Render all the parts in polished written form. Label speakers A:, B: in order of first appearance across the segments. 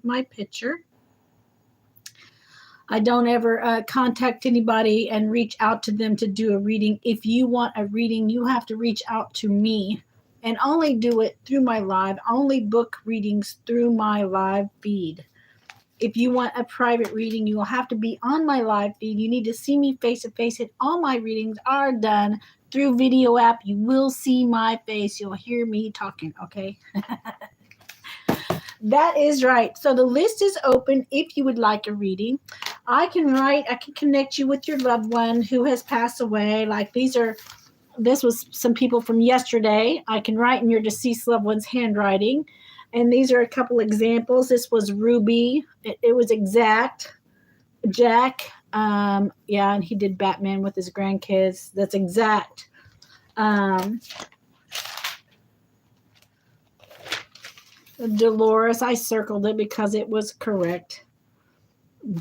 A: my picture. I don't ever contact anybody and reach out to them to do a reading. If you want a reading, you have to reach out to me, and only do it through my live. Only book readings through my live feed. If you want a private reading, you will have to be on my live feed. You need to see me face to face. And all my readings are done through video app. You will see my face. You'll hear me talking, okay? That is right. So the list is open if you would like a reading. I can connect you with your loved one who has passed away. Like this was some people from yesterday. I can write in your deceased loved one's handwriting. And these are a couple examples. This was Ruby. It was Exact. Jack. Yeah, and he did Batman with his grandkids. That's Exact. Dolores, I circled it because it was correct.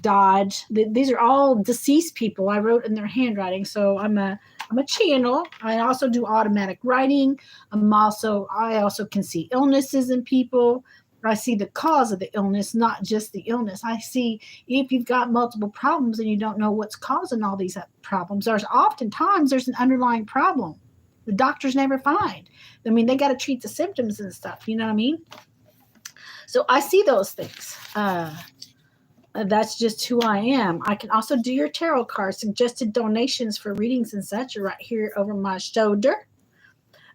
A: Dodge. These are all deceased people. I wrote in their handwriting. So I'm a channel. I also do automatic writing. I also can see illnesses in people. I see the cause of the illness, not just the illness. I see if you've got multiple problems and you don't know what's causing all these problems. There's an underlying problem the doctors never find. I mean, they got to treat the symptoms and stuff. You know what I mean? So I see those things. That's just who I am. I can also do your tarot cards. Suggested donations for readings and such are right here over my shoulder.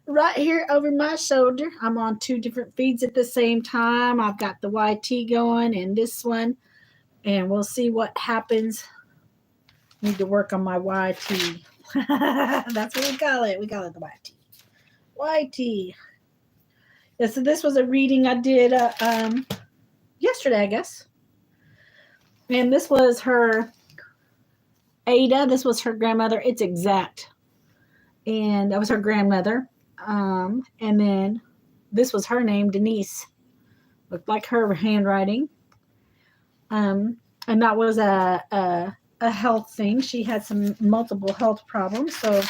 A: Right here over my shoulder. I'm on 2 different feeds at the same time. I've got the YT going and this one. And we'll see what happens. Need to work on my YT. That's what we call it. We call it the YT. YT. Yeah, so this was a reading I did yesterday, I guess. And this was her Ada. This was her grandmother. It's Exact. And that was her grandmother. And then this was her name, Denise. Looked like her handwriting. And that was a health thing. She had some multiple health problems. So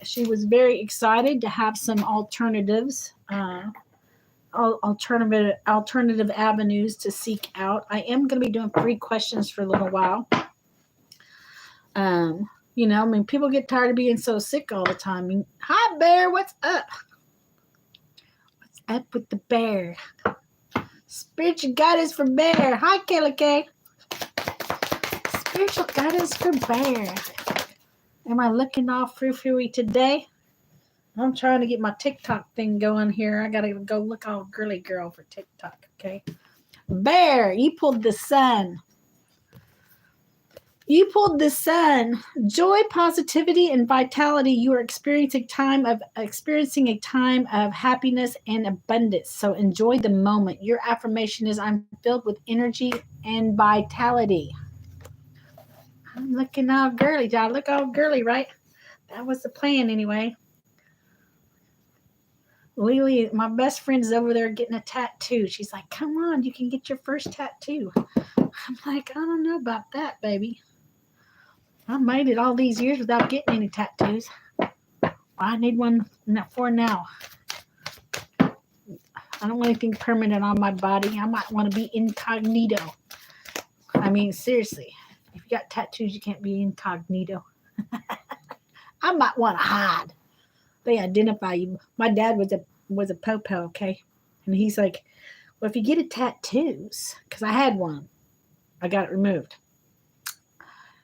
A: she was very excited to have some alternatives. Alternative avenues to seek out. I am going to be doing free questions for a little while. People get tired of being so sick all the time. Hi, Bear. What's up? What's up with the bear? Spiritual guidance for Bear. Hi, Kayla K. Spiritual guidance for Bear. Am I looking all frou-frou-y today? I'm trying to get my TikTok thing going here. I got to go look all girly girl for TikTok, okay? Bear, you pulled the sun. You pulled the sun. Joy, positivity, and vitality. You are experiencing a time of happiness and abundance. So enjoy the moment. Your affirmation is, I'm filled with energy and vitality. I'm looking all girly. Did I look all girly, right? That was the plan anyway. Lily, my best friend, is over there getting a tattoo. She's like, come on, you can get your first tattoo. I'm like, I don't know about that, baby. I made it all these years without getting any tattoos. I need one for now. I don't want anything permanent on my body. I might want to be incognito. I mean, seriously. If you got tattoos, you can't be incognito. I might want to hide. They identify you. My dad was a po-po, okay? And he's like, well, if you get a tattoos, because I had one. I got it removed.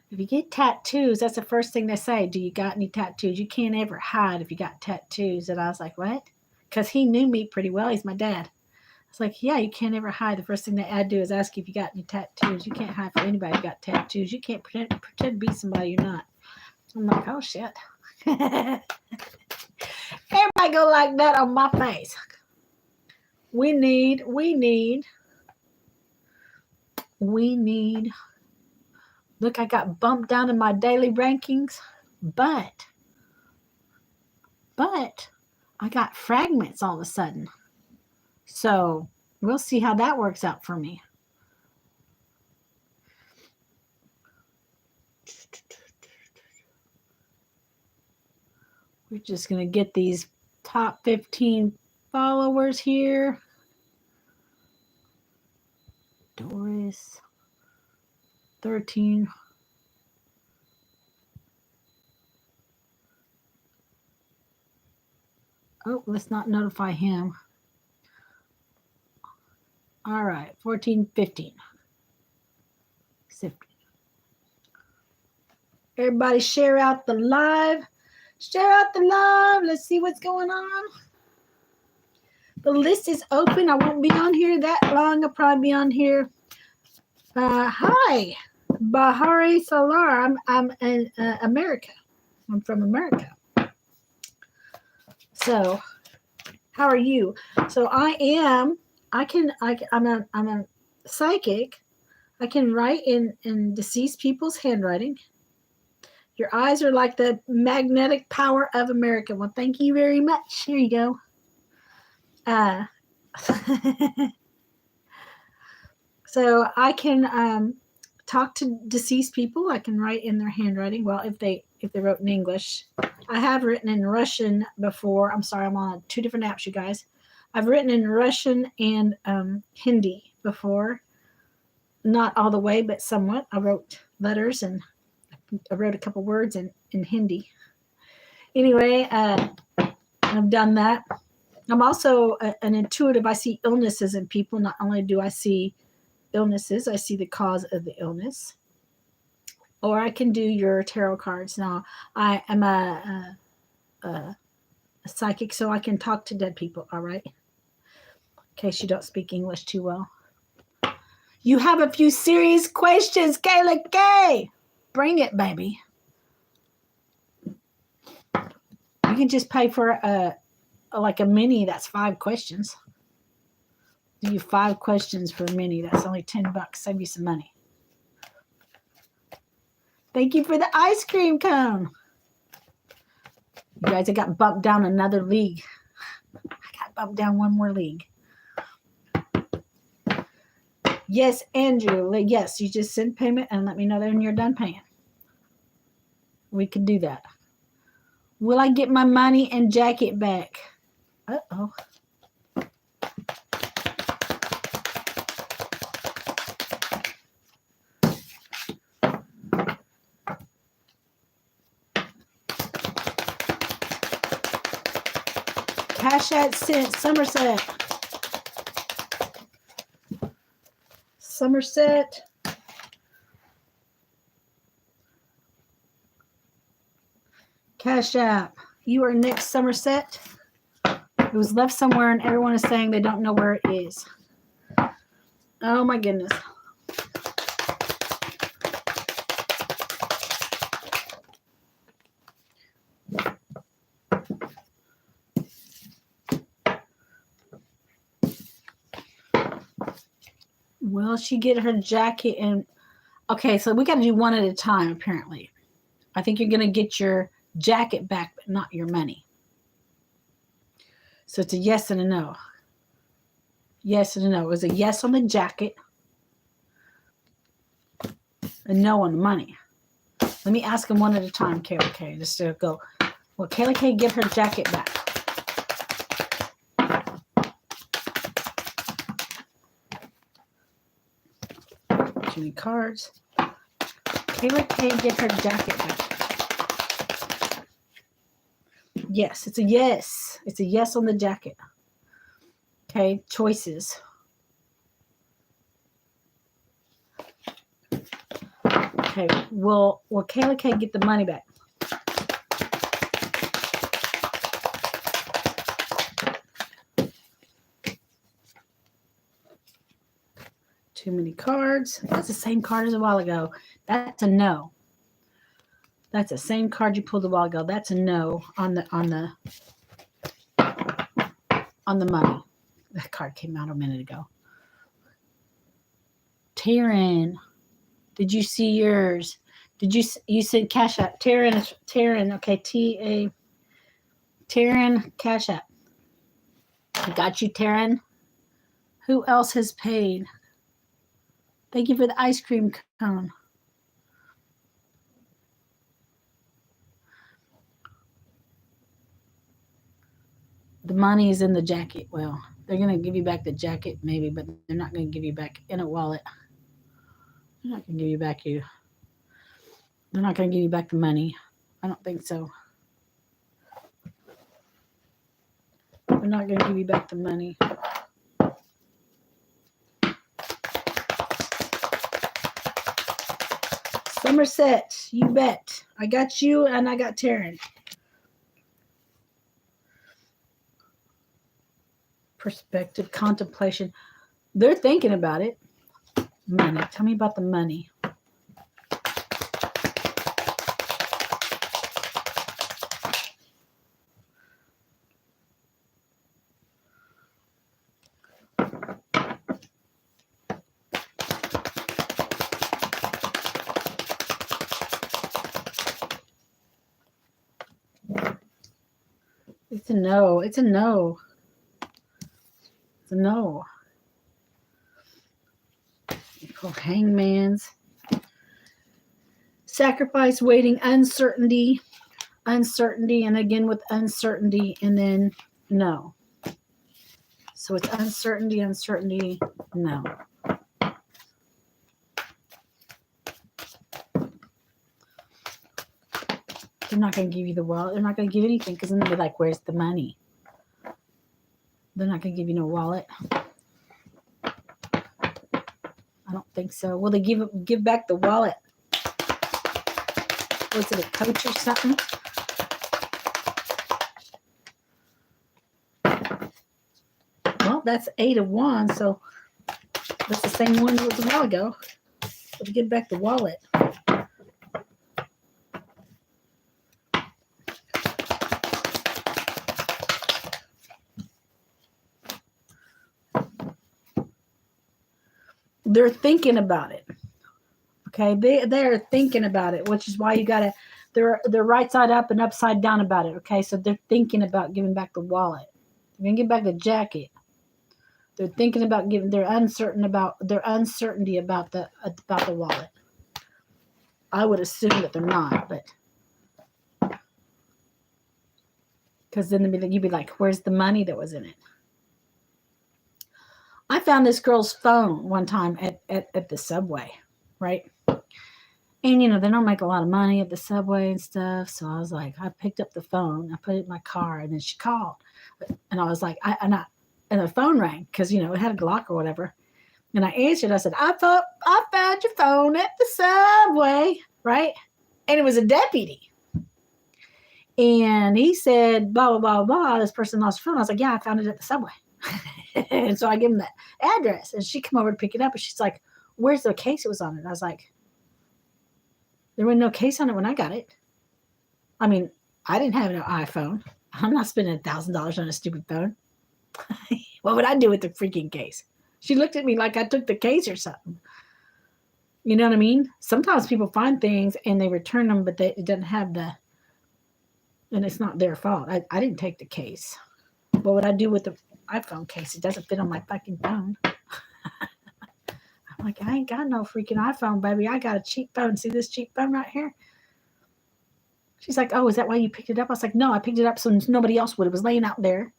A: If you get tattoos, that's the first thing they say. Do you got any tattoos? You can't ever hide if you got tattoos. And I was like, what? Because he knew me pretty well. He's my dad. I was like, yeah, you can't ever hide. The first thing that I'd do is ask you if you got any tattoos. You can't hide for anybody who got tattoos. You can't pretend to be somebody you're not. I'm like, oh, shit. Everybody go like that on my face. We need. Look, I got bumped down in my daily rankings, but I got fragments all of a sudden. So we'll see how that works out for me. We're just going to get these top 15 followers here. Doris. 13. Oh, let's not notify him. All right, 14, 15. 15. Everybody share out the live. Share out the live. Let's see what's going on. The list is open. I won't be on here that long. I'll probably be on here. Hi, Bahari Salar. I'm in America. I'm from America. So, how are you? So I'm a psychic. I can write in deceased people's handwriting. Your eyes are like the magnetic power of America. Well, thank you very much. Here you go. So I can talk to deceased people. I can write in their handwriting. Well, if they wrote in English. I have written in Russian before. I'm sorry, I'm on 2 different apps, you guys. I've written in Russian and Hindi before. Not all the way, but somewhat. I wrote letters and I wrote a couple words in Hindi. Anyway, I've done that. I'm also an intuitive. I see illnesses in people. Not only do I see illnesses, I see the cause of the illness. Or I can do your tarot cards. Now, I am a psychic, so I can talk to dead people, all right? In case you don't speak English too well. You have a few serious questions, Kayla K. Bring it, baby. You can just pay for like a mini. That's 5 questions. Do you 5 questions for a mini? That's only $10. Save you some money. Thank you for the ice cream cone. You guys, I got bumped down another league. I got bumped down 1 more league. Yes, Andrew. Yes, you just send payment and let me know when you're done paying. We can do that. Will I get my money and jacket back? Uh-oh. Cash at Cent, Somerset. Somerset. Cash App. You are next, Somerset. It was left somewhere and everyone is saying they don't know where it is. Oh my goodness. Will she get her jacket and okay, so we got to do one at a time apparently. I think you're going to get your jacket back but not your money. So it's a yes and a no. Yes and a no. It was a yes on the jacket. A no on the money. Let me ask them one at a time, Kayla K. Just to go. Will Kayla K get her jacket back? Too many cards. Kayla K get her jacket back. Yes, it's a yes. It's a yes on the jacket. Okay, choices. Okay, will Kayla K get the money back? Too many cards. That's the same card as a while ago. That's a no. That's the same card you pulled a while ago. That's a no on the money. That card came out a minute ago. Taryn, did you see yours? Did you said Cash App? Taryn. Okay, T-A. Taryn, Cash App. I got you, Taryn. Who else has paid? Thank you for the ice cream cone. The money is in the jacket. Well, They're going to give you back the jacket, maybe, but they're not going to give you back in a wallet. They're not going to give you back They're not going to give you back the money. I don't think so. They're not going to give you back the money. Somerset, you bet. I got you and I got Terri. Perspective, contemplation. They're thinking about it. Money. Tell me about the money. It's a no. It's a no. It's a no. Oh, hangmans. Sacrifice, waiting, uncertainty, and again with uncertainty, and then no. So it's uncertainty, no. They're not going to give you the wallet. They're not going to give anything because then they'll be like, where's the money? They're not going to give you no wallet. I don't think so. Will they give back the wallet? Was it a coach or something? Well, that's 8 of Wands, so that's the same one that was a while ago. But to give back the wallet. They're thinking about it. Okay, they're thinking about it, which is why you gotta. They're right side up and upside down about it. Okay, so they're thinking about giving back the wallet. They're gonna give back the jacket. They're thinking about giving. They're uncertain about their uncertainty about the wallet. I would assume that they're not, but because then you'd be like, "Where's the money that was in it?" I found this girl's phone one time at the subway, right? And, you know, they don't make a lot of money at the subway and stuff. So I was like, I picked up the phone, I put it in my car, and then she called. And I was like, and the phone rang because, you know, it had a Glock or whatever. And I answered. I said, I found your phone at the subway, right? And it was a deputy. And he said, blah, blah, blah, blah. This person lost her phone. I was like, yeah, I found it at the subway. And so I gave him the address. And she came over to pick it up. And she's like, where's the case it was on it? And I was like, there was no case on it when I got it. I mean, I didn't have an iPhone. I'm not spending $1,000 on a stupid phone. What would I do with the freaking case? She looked at me like I took the case or something. You know what I mean? Sometimes people find things and they return them, but it doesn't have and it's not their fault. I didn't take the case. What would I do with the iPhone case? It doesn't fit on my fucking phone. I'm like, I ain't got no freaking iPhone, baby. I got a cheap phone. See this cheap phone right here? She's like, oh, is that why you picked it up? I was like, no, I picked it up so nobody else would. It was laying out there.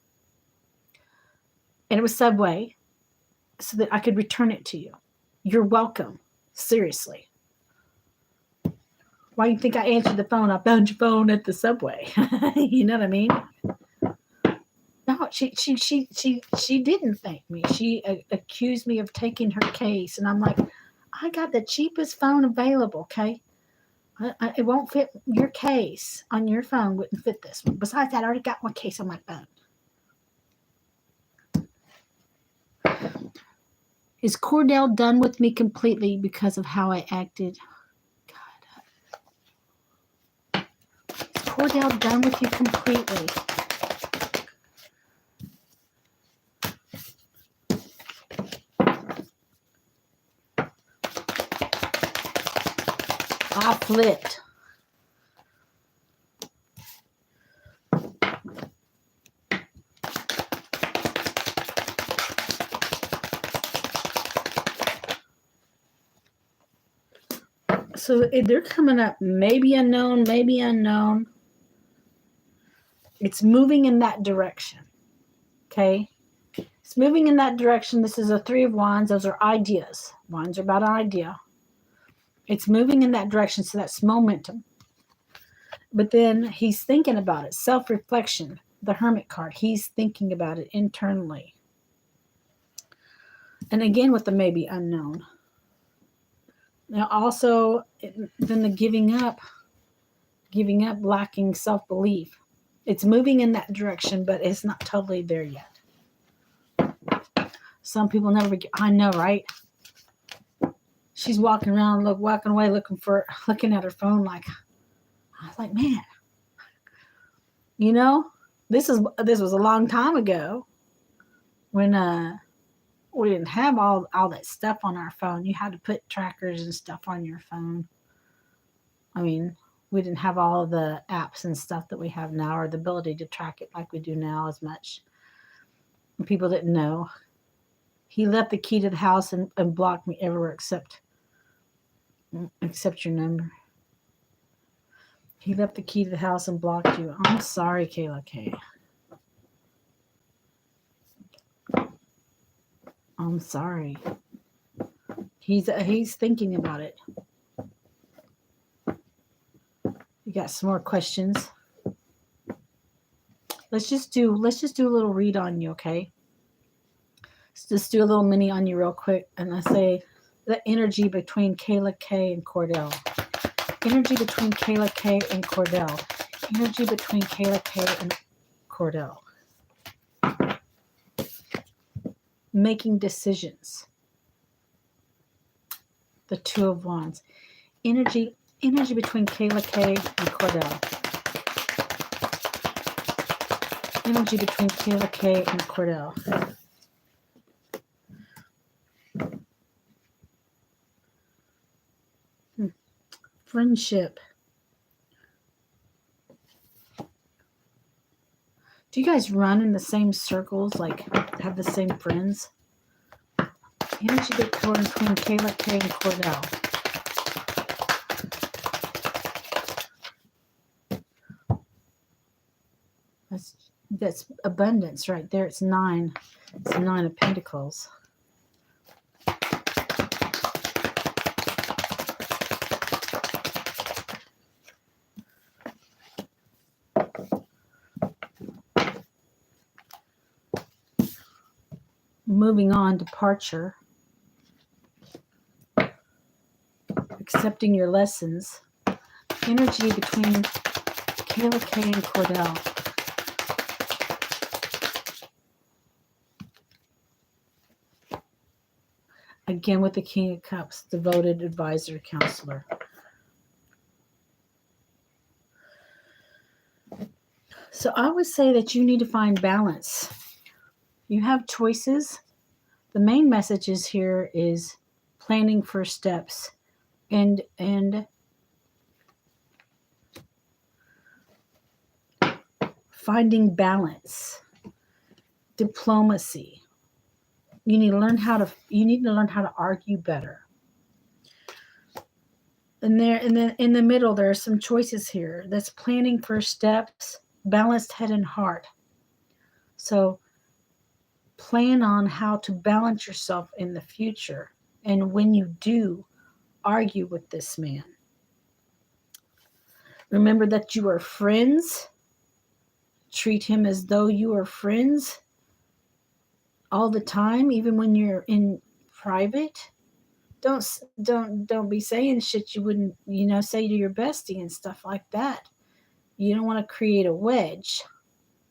A: And it was Subway so that I could return it to you. You're welcome. Seriously. Why do you think I answered the phone? I found your phone at the Subway. You know what I mean? No, she didn't thank me. She accused me of taking her case. And I'm like, I got the cheapest phone available, okay? It won't fit your case on your phone. Wouldn't fit this one. Besides that, I already got one case on my phone. Is Cordell done with me completely because of how I acted? God. Is Cordell done with you completely? I flipped. So they're coming up, maybe unknown, maybe unknown. It's moving in that direction. Okay. It's moving in that direction. This is a 3 of Wands. Those are ideas. Wands are about an idea. It's moving in that direction, so that's momentum. But then he's thinking about it. Self-reflection, the Hermit card. He's thinking about it internally. And again, with the maybe unknown. Now also, then the giving up, lacking self-belief. It's moving in that direction, but it's not totally there yet. Some people never get, I know, right? She's walking around, walking away, looking at her phone like, I was like, man, you know, this was a long time ago when we didn't have all that stuff on our phone. You had to put trackers and stuff on your phone. I mean, we didn't have all of the apps and stuff that we have now, or the ability to track it like we do now as much. People didn't know. He left the key to the house and blocked me everywhere except your number. He left the key to the house and blocked you. I'm sorry, Kayla K. I'm sorry. He's thinking about it. You got some more questions? Let's just do a little read on you, okay? Let's just do a little mini on you real quick. And I say the energy between Kayla K and Cordell. Energy between Kayla K and Cordell. Energy between Kayla K and Cordell. Making decisions. The 2 of Wands. Energy between Kayla K and Cordell. Energy between Kayla K and Cordell. Friendship. Do you guys run in the same circles, like have the same friends? Energy between Kayla K and Cordell. That's abundance right there. It's 9. It's 9 of Pentacles. Moving on, departure. Accepting your lessons. Energy between Kayla K and Cordell. Again with the King of Cups, devoted advisor, counselor. So I would say that you need to find balance. You have choices. The main messages here is planning first steps and finding balance, diplomacy. You need to learn how to argue better. And then in the middle, there are some choices here. That's planning first steps, balanced head and heart. So plan on how to balance yourself in the future. And when you do, argue with this man. Remember that you are friends. Treat him as though you are friends all the time, even when you're in private. Don't be saying shit you wouldn't, say to your bestie and stuff like that. You don't want to create a wedge.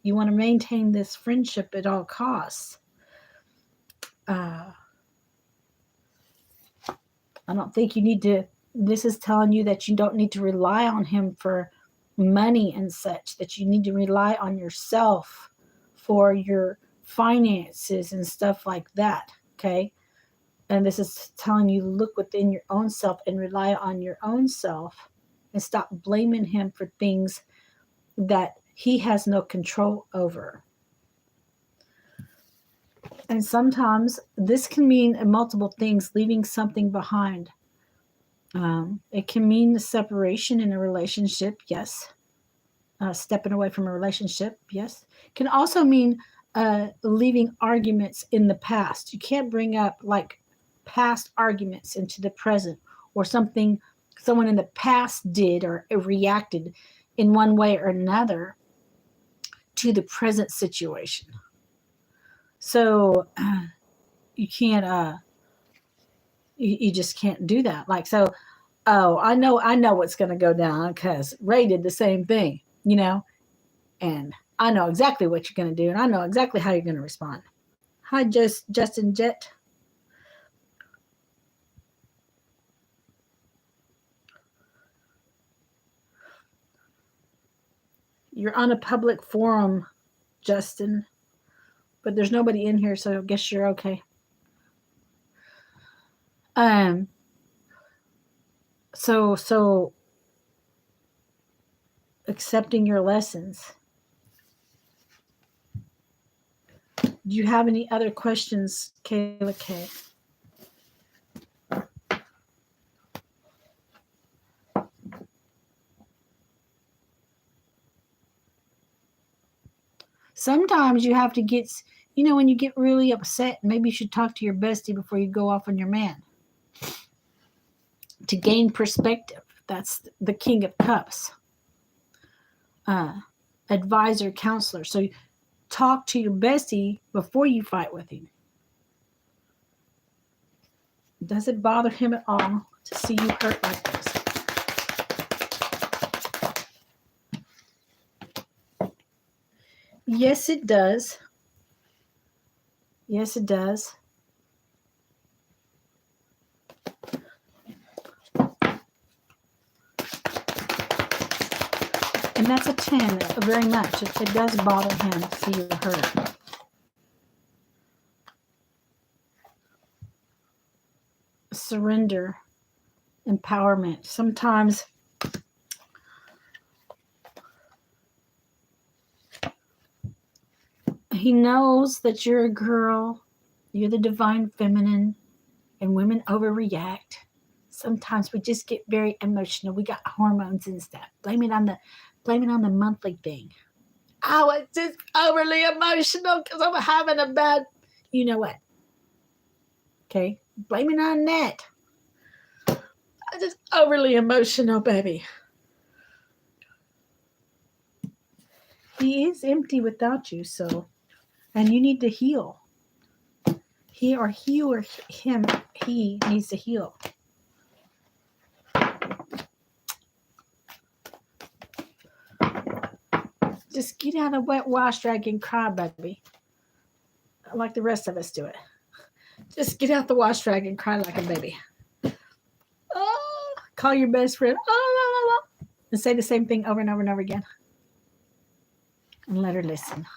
A: You want to maintain this friendship at all costs. I don't think you need to, this is telling you that you don't need to rely on him for money and such, that you need to rely on yourself for your finances and stuff like that, okay? And this is telling you, look within your own self and rely on your own self and stop blaming him for things that he has no control over. And sometimes this can mean multiple things, leaving something behind. It can mean the separation in a relationship, yes. Stepping away from a relationship, yes. It can also mean leaving arguments in the past. You can't bring up like past arguments into the present, or something someone in the past did or reacted in one way or another to the present situation. So you can't you just can't do that. Like, so, oh, I know what's going to go down because Ray did the same thing, and I know exactly what you're going to do, and I know exactly how you're going to respond. Hi, Justin Jet. You're on a public forum, Justin, but there's nobody in here, so I guess you're okay. So accepting your lessons. Do you have any other questions, Kayla K? Sometimes you have to get, when you get really upset, maybe you should talk to your bestie before you go off on your man. To gain perspective. That's the King of Cups. Advisor, counselor. So talk to your bestie before you fight with him. Does it bother him at all to see you hurt like this? Yes, it does. Yes, it does. And that's a 10, very much. It does bother him to see you hurt. Surrender, empowerment. Sometimes he knows that you're a girl, you're the divine feminine, and women overreact. Sometimes we just get very emotional. We got hormones and stuff. Blame it on the monthly thing. Oh, it's just overly emotional because I'm having a bad, you know what? Okay, blame it on that. I'm just overly emotional, baby. He is empty without you, so, and you need to heal. He needs to heal. Just get out of the wet wash rag and cry, baby. Like the rest of us do it. Just get out the wash rag and cry like a baby. Oh, call your best friend. Oh, and say the same thing over and over and over again. And let her listen.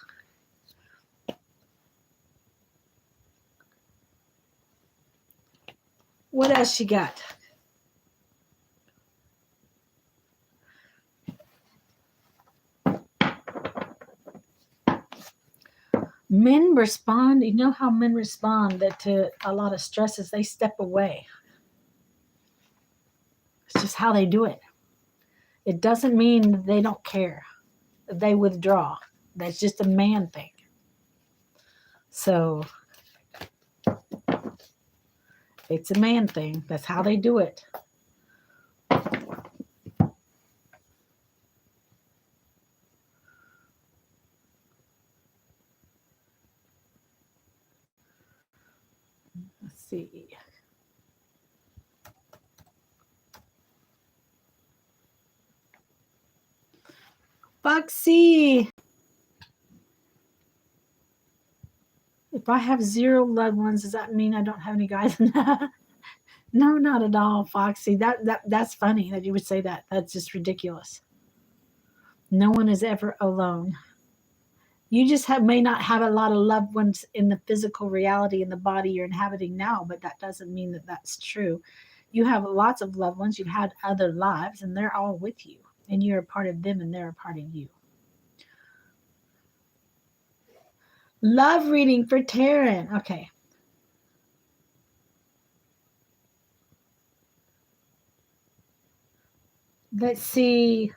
A: What else you got? Men respond, you know how men respond that to a lot of stresses, they step away. It's just how they do it. It doesn't mean they don't care. They withdraw. That's just a man thing. So it's a man thing. That's how they do it. Let's see. Foxy. If I have 0 loved ones, does that mean I don't have any guys? No, not at all, Foxy. That's funny that you would say that. That's just ridiculous. No one is ever alone. You just may not have a lot of loved ones in the physical reality in the body you're inhabiting now, but that doesn't mean that that's true. You have lots of loved ones. You've had other lives, and they're all with you, and you're a part of them, and they're a part of you. Love reading for Taryn. Okay. Let's see.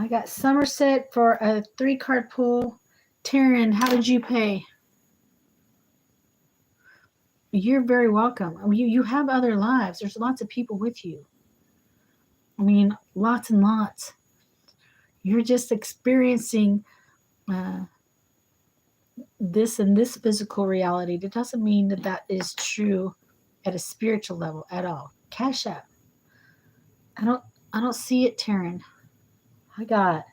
A: I got Somerset for a 3-card pull. Taryn, how did you pay? You're very welcome. I mean, you have other lives. There's lots of people with you. I mean, lots and lots. You're just experiencing this and this physical reality. It doesn't mean that that is true at a spiritual level at all. Cash out. I don't see it, Taryn. I got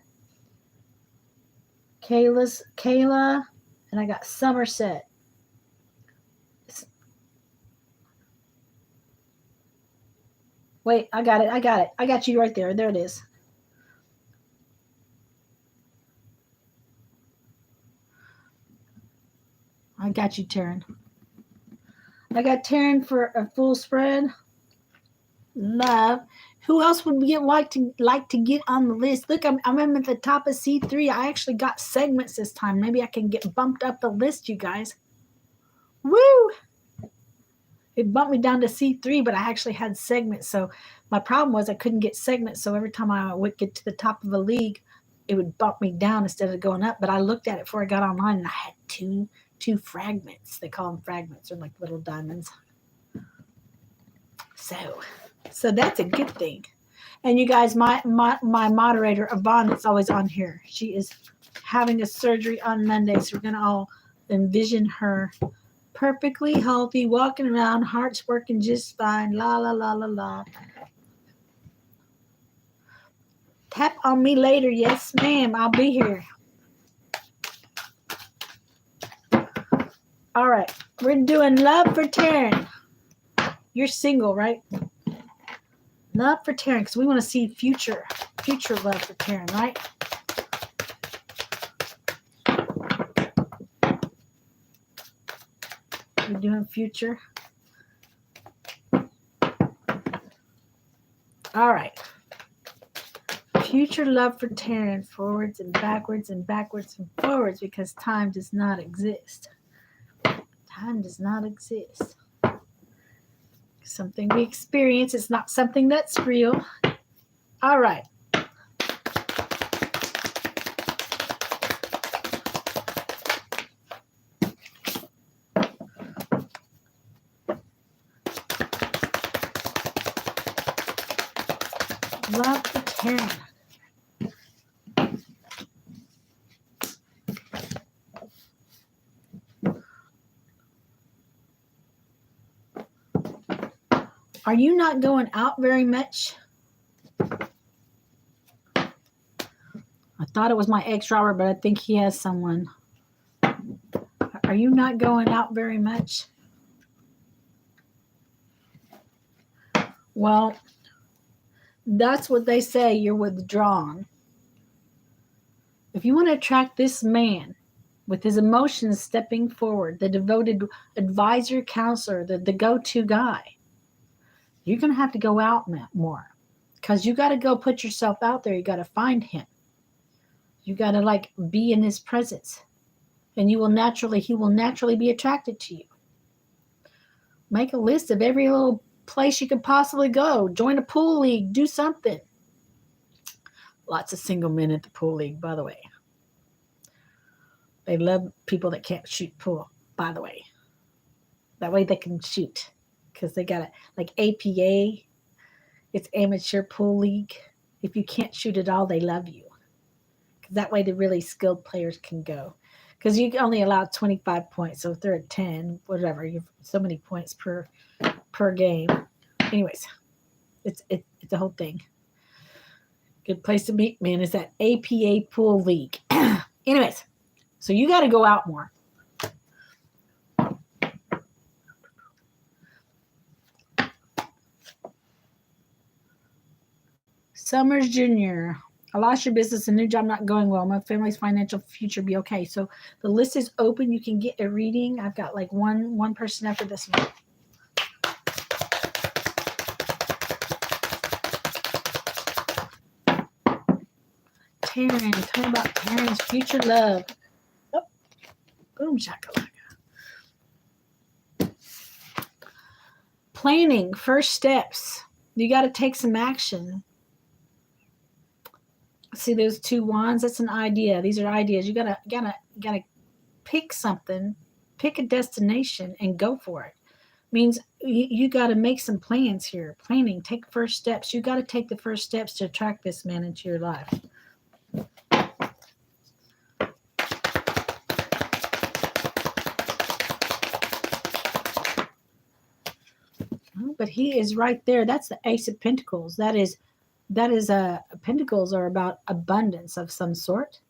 A: Kayla, and I got Somerset. Wait, I got it. I got you right there. There it is. I got you, Taryn. I got Taryn for a full spread. Love. Who else would like to get on the list? Look, I'm at the top of C3. I actually got segments this time. Maybe I can get bumped up the list, you guys. Woo! It bumped me down to C3, but I actually had segments. So my problem was I couldn't get segments. So every time I would get to the top of a league, it would bump me down instead of going up. But I looked at it before I got online, and I had two fragments. They call them fragments, or like little diamonds. So that's a good thing. And you guys, my moderator, Yvonne, that's always on here, she is having a surgery on Monday. So we're going to all envision her perfectly healthy, walking around, heart's working just fine. La, la, la, la, la. Tap on me later. Yes, ma'am. I'll be here. All right. We're doing love for Taryn. You're single, right? Love for Taryn, because we want to see future love for Taryn, right? We're doing future. All right. Future love for Taryn, forwards and backwards and backwards and forwards, because time does not exist. Time does not exist. Something we experience. It's not something that's real. All right. Love for Taryn. Are you not going out very much? I thought it was my ex-Robert, but I think he has someone. Are you not going out very much? Well, that's what they say. You're withdrawn. If you want to attract this man with his emotions stepping forward, the devoted advisor, counselor, the go-to guy, you're going to have to go out more, because you got to go put yourself out there. You got to find him. You got to be in his presence, and he will naturally be attracted to you. Make a list of every little place you could possibly go. Join a pool league. Do something. Lots of single men at the pool league, by the way. They love people that can't shoot pool, by the way. That way they can shoot. Because they got it like APA, it's amateur pool league. If you can't shoot at all, they love you. Because that way the really skilled players can go. Because you only allow 25 points. So if they're at 10, whatever, you have so many points per game. Anyways, it's a whole thing. Good place to meet, man, is that APA pool league. Anyways, so you got to go out more. Summers Jr. I lost your business, a new job not going well. My family's financial future be okay. So the list is open. You can get a reading. I've got one person after this one. Taryn, tell me about Taryn's future love. Oh, boom shakalaka. Planning, first steps. You got to take some action. See those 2 wands? That's an idea. These are ideas. You gotta pick something, pick a destination, and go for it. Means you got to make some plans here. Planning, take first steps. You got to take the first steps to attract this man into your life. But he is right there. That's the Ace of Pentacles. That is Pentacles are about abundance of some sort.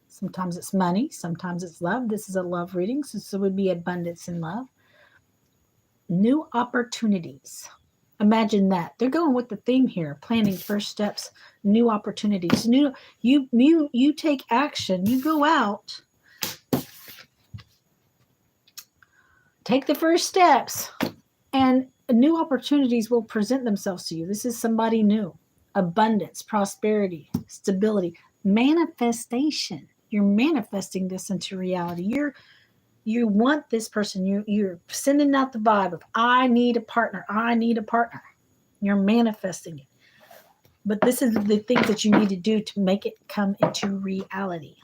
A: Sometimes it's money, sometimes it's love. This is a love reading, so it would be abundance in love. New opportunities. Imagine that. They're going with the theme here, planning first steps, new opportunities. You take action. You go out. Take the first steps, and new opportunities will present themselves to you. This is somebody new. Abundance, prosperity, stability, manifestation. You're manifesting this into reality. You want this person. You're sending out the vibe of, I need a partner. I need a partner. You're manifesting it. But this is the things that you need to do to make it come into reality.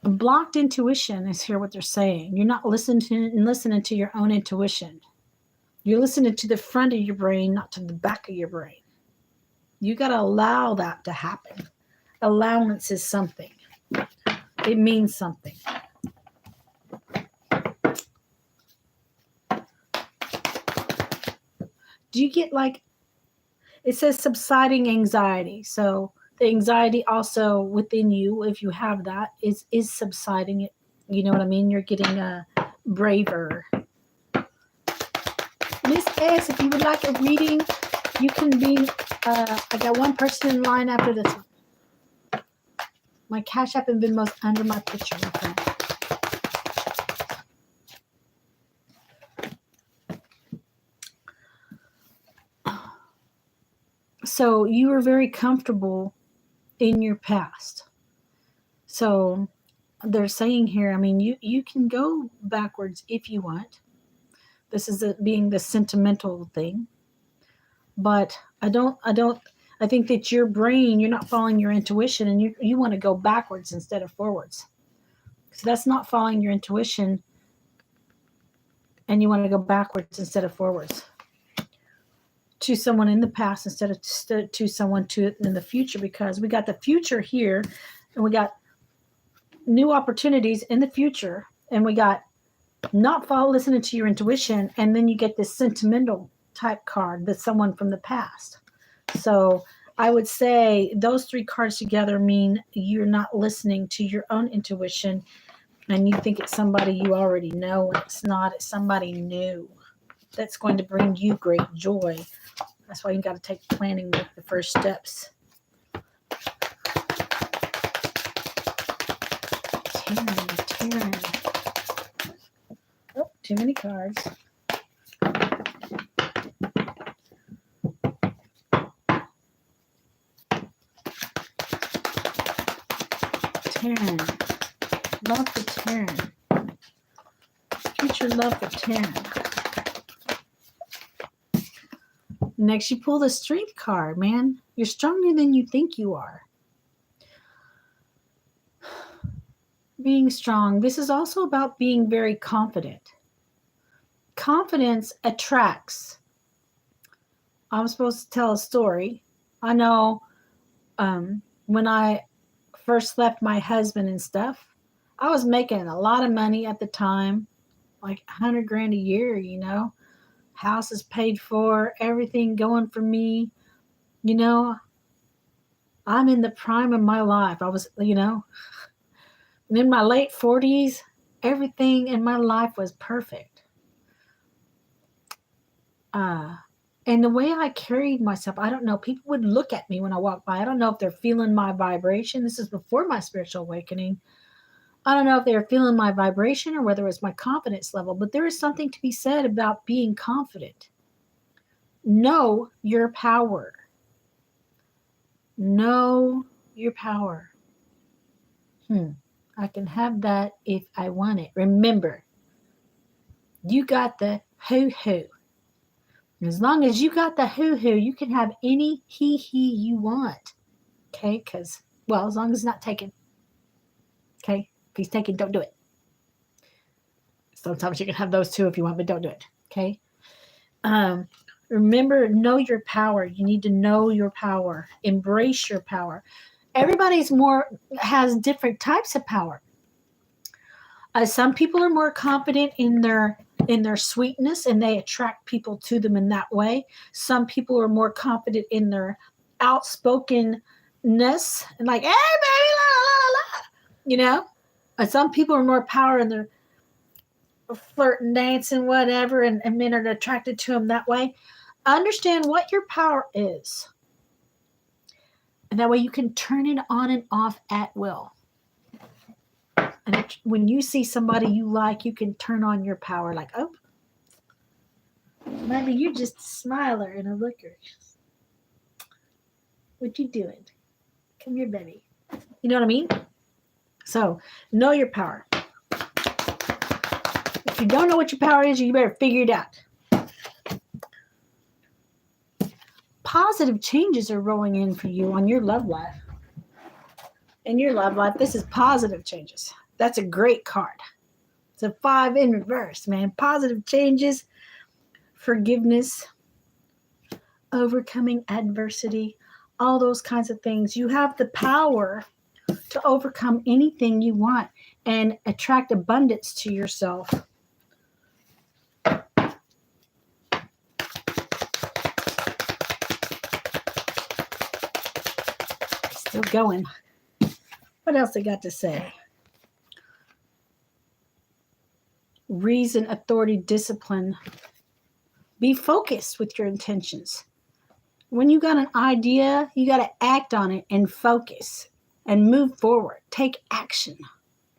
A: Blocked intuition is here what they're saying. You're not listening to your own intuition. You're listening to the front of your brain, not to the back of your brain. You got to allow that to happen. Allowance is something. It means something. Do you get it says subsiding anxiety. So the anxiety also within you, if you have that, is subsiding. It, you know what I mean? You're getting braver. Miss S, if you would like a reading, you can be, I got one person in line after this one. My Cash App and Venmo's under my picture, my friend. So you were very comfortable in your past. So they're saying here, I mean, you can go backwards if you want. This is being the sentimental thing. But I think that your brain, you're not following your intuition, and you want to go backwards instead of forwards. So that's not following your intuition, and you want to go backwards instead of forwards. To someone in the past instead of to someone in the future, because we got the future here, and we got new opportunities in the future, and we got not listening to your intuition, and then you get this sentimental type card that's someone from the past. So I would say those 3 cards together mean you're not listening to your own intuition, and you think it's somebody you already know, and it's not. It's somebody new that's going to bring you great joy. That's why you got to take planning with the first steps. Terri. Oh, too many cards. Terri. Love for Terri. Future love for Terri. Next, you pull the Strength card, man. You're stronger than you think you are. Being strong. This is also about being very confident. Confidence attracts. I'm supposed to tell a story. I know when I first left my husband and stuff, I was making a lot of money at the time, like $100,000 a year, you know. House is paid for, everything going for me. You know, I'm in the prime of my life. I was, you know, in my late 40s, everything in my life was perfect. And the way I carried myself, I don't know, people would look at me when I walked by. I don't know if they're feeling my vibration. This is before my spiritual awakening. I don't know if they were feeling my vibration or whether it was my confidence level, but there is something to be said about being confident. Know your power. Know your power. I can have that if I want it. Remember, you got the hoo-hoo. As long as you got the hoo-hoo, you can have any he you want. Okay? Because, well, as long as it's not taken. Okay? If he's taken, don't do it. Sometimes you can have those too if you want, but don't do it. Okay? Remember, know your power. You need to know your power. Embrace your power. Everybody's has different types of power. Some people are more confident in their sweetness, and they attract people to them in that way. Some people are more confident in their outspokenness and like, hey, baby, la, la, la, you know. Some people are more power in their flirting, dancing, whatever, and men are attracted to them that way. Understand what your power is. And that way you can turn it on and off at will. And when you see somebody you like, you can turn on your power like, oh, maybe you're just a smiler and a looker. What you doing? Come here, baby. You know what I mean? So, know your power. If you don't know what your power is, you better figure it out. Positive changes are rolling in for you on your love life. In your love life, this is positive changes. That's a great card. It's a 5 in reverse, man. Positive changes, forgiveness, overcoming adversity, all those kinds of things. You have the power to overcome anything you want and attract abundance to yourself. Still going. What else I got to say? Reason, authority, discipline. Be focused with your intentions. When you got an idea, you got to act on it and focus and move forward. Take action.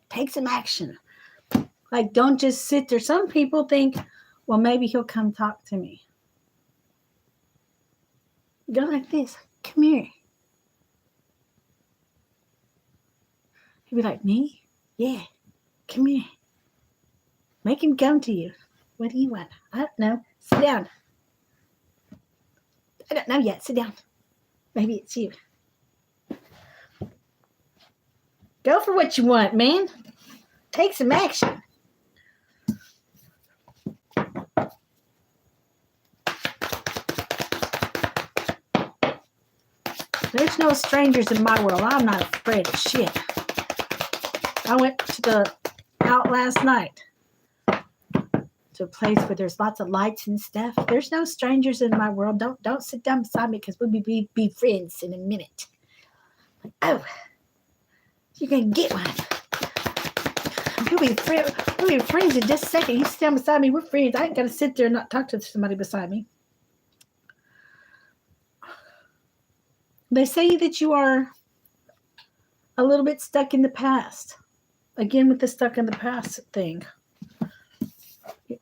A: Take some action. Like, don't just sit there. Some people think, well, maybe he'll come talk to me. Go like this. Come here. He'll be like, me? Yeah. Come here. Make him come to you. What do you want? I don't know. Sit down. I don't know yet. Sit down. Maybe it's you. Go for what you want, man. Take some action. There's no strangers in my world. I'm not afraid of shit. I went out last night to a place where there's lots of lights and stuff. There's no strangers in my world. Don't sit down beside me because we'll be friends in a minute. Like, oh, you're gonna get one. We'll be friends in just a second. You sit down beside me. We're friends. I ain't gonna sit there and not talk to somebody beside me. They say that you are a little bit stuck in the past. Again, with the stuck in the past thing.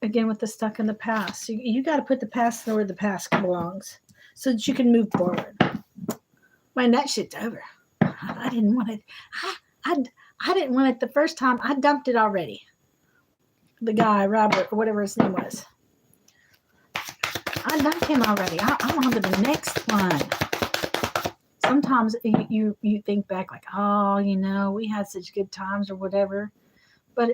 A: Again, with the stuck in the past. You got to put the past where the past belongs so that you can move forward. Man, that shit's over. I didn't want it. I didn't want it the first time. I dumped it already. The guy, Robert, or whatever his name was. I dumped him already. I'm on to the next one. Sometimes you think back like, oh, we had such good times or whatever. But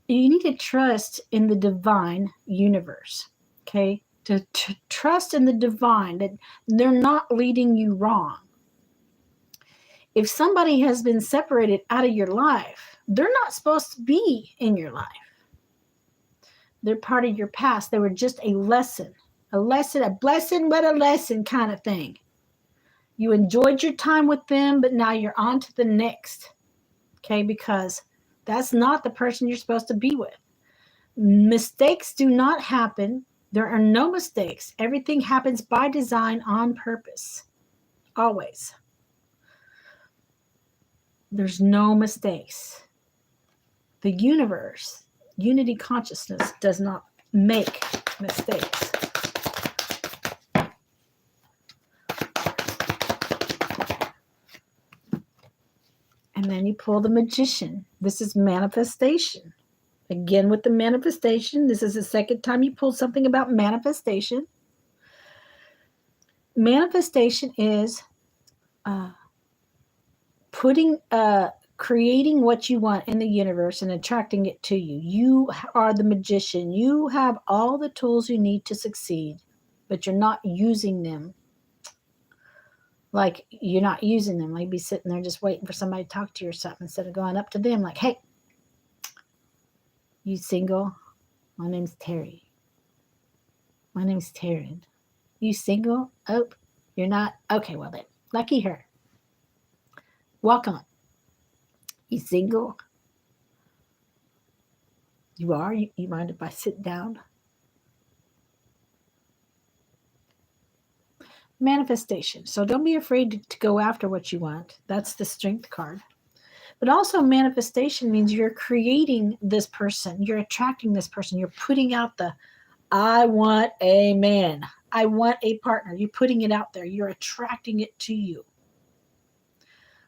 A: you need to trust in the divine universe, okay? To trust in the divine, that they're not leading you wrong. If somebody has been separated out of your life, they're not supposed to be in your life. They're part of your past. They were just a blessing, but a lesson kind of thing. You enjoyed your time with them, but now you're on to the next, okay? Because that's not the person you're supposed to be with. Mistakes do not happen. There are no mistakes. Everything happens by design on purpose. Always. There's no mistakes. The universe, unity consciousness, does not make mistakes. And And then you pull the Magician. This is manifestation. Again, with the manifestation, this is the second time you pulled something about manifestation. Manifestation is creating what you want in the universe and attracting it to you. You are the magician. You have all the tools you need to succeed, but you're not using them. Like, you're not using them. Like, you'd be sitting there just waiting for somebody to talk to you or something, instead of going up to them like, hey, you single? My name's Terri. My name's Taryn. You single? Oh, you're not? Okay, well then, lucky her. Walk on. You single? You are? You mind if I sit down? Manifestation. So don't be afraid to go after what you want. That's the Strength card. But also, manifestation means you're creating this person. You're attracting this person. You're putting out the, I want a man. I want a partner. You're putting it out there. You're attracting it to you.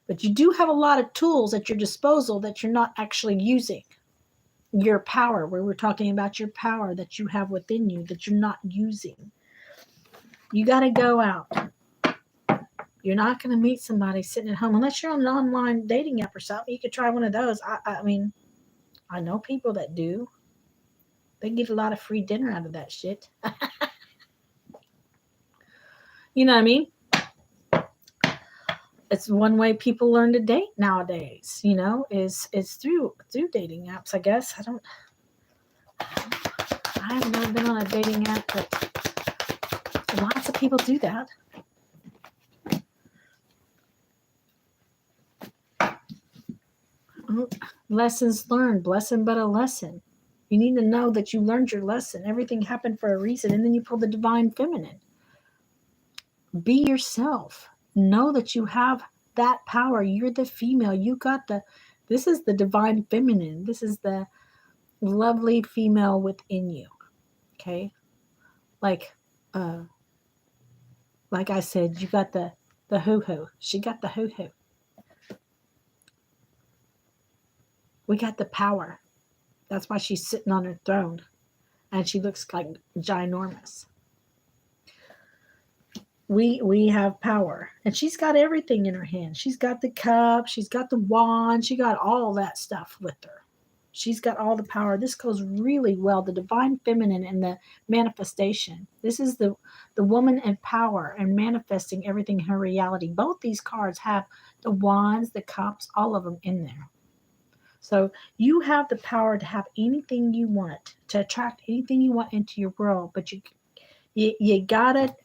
A: But you do have a lot of tools at your disposal that you're not actually using. Your power, where we're talking about your power that you have within you that you're not using. You got to go out. You're not going to meet somebody sitting at home unless you're on an online dating app or something. You could try one of those. I mean, I know people that do. They get a lot of free dinner out of that shit. You know what I mean? It's one way people learn to date nowadays, you know, is through dating apps, I guess. I have never been on a dating app, but lots of people do that. Lessons learned, lesson but a lesson. You need to know that you learned your lesson. Everything happened for a reason, and then you pull the divine feminine. Be yourself. Know that you have that power. You're the female. This is the divine feminine. This is the lovely female within you. Okay? Like I said, you got the hoo-hoo. She got the hoo-hoo. We got the power. That's why she's sitting on her throne. And she looks like ginormous. We have power. And she's got everything in her hand. She's got the cup. She's got the wand. She got all that stuff with her. She's got all the power. This goes really well. The divine feminine and the manifestation. This is the woman in power and manifesting everything in her reality. Both these cards have the wands, the cups, all of them in there. So you have the power to have anything you want, to attract anything you want into your world, but you gotta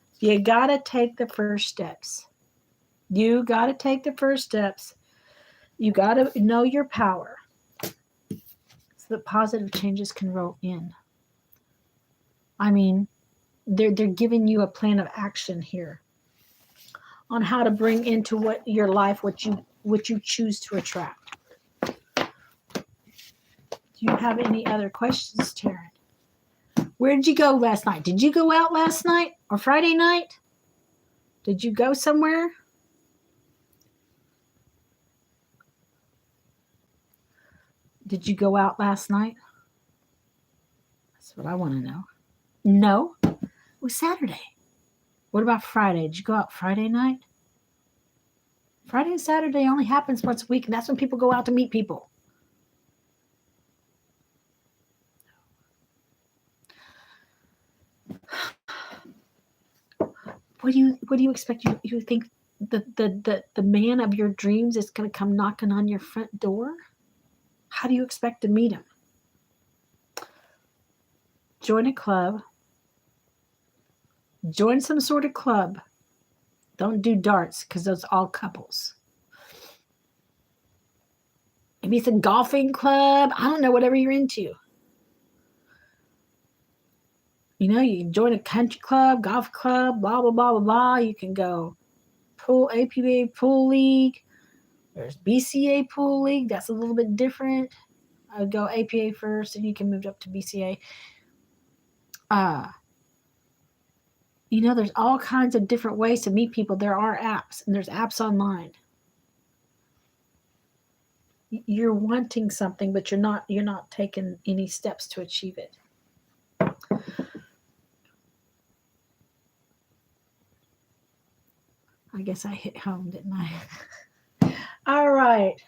A: take the first steps. You gotta take the first steps. You gotta know your power, so that positive changes can roll in. I mean, they're giving you a plan of action here on how to bring into your life what you choose to attract. Do you have any other questions, Taryn? Where did you go last night? Did you go out last night or Friday night? Did you go somewhere? Did you go out last night? That's what I want to know. No, it was Saturday. What about Friday? Did you go out Friday night? Friday and Saturday only happens once a week, and that's when people go out to meet people. What do you expect? You think the man of your dreams is going to come knocking on your front door? How do you expect to meet him? Join a club. Join some sort of club. Don't do darts, because those are all couples. Maybe it's a golfing club. I don't know, whatever you're into. You know, you can join a country club, golf club, blah, blah, blah, blah, blah. You can go APA pool league. There's BCA pool league. That's a little bit different. I would go APA first, and you can move up to BCA. You know, there's all kinds of different ways to meet people. There are apps, and there's apps online. you're wanting something, but you're not taking any steps to achieve it. I guess I hit home, didn't I? All right.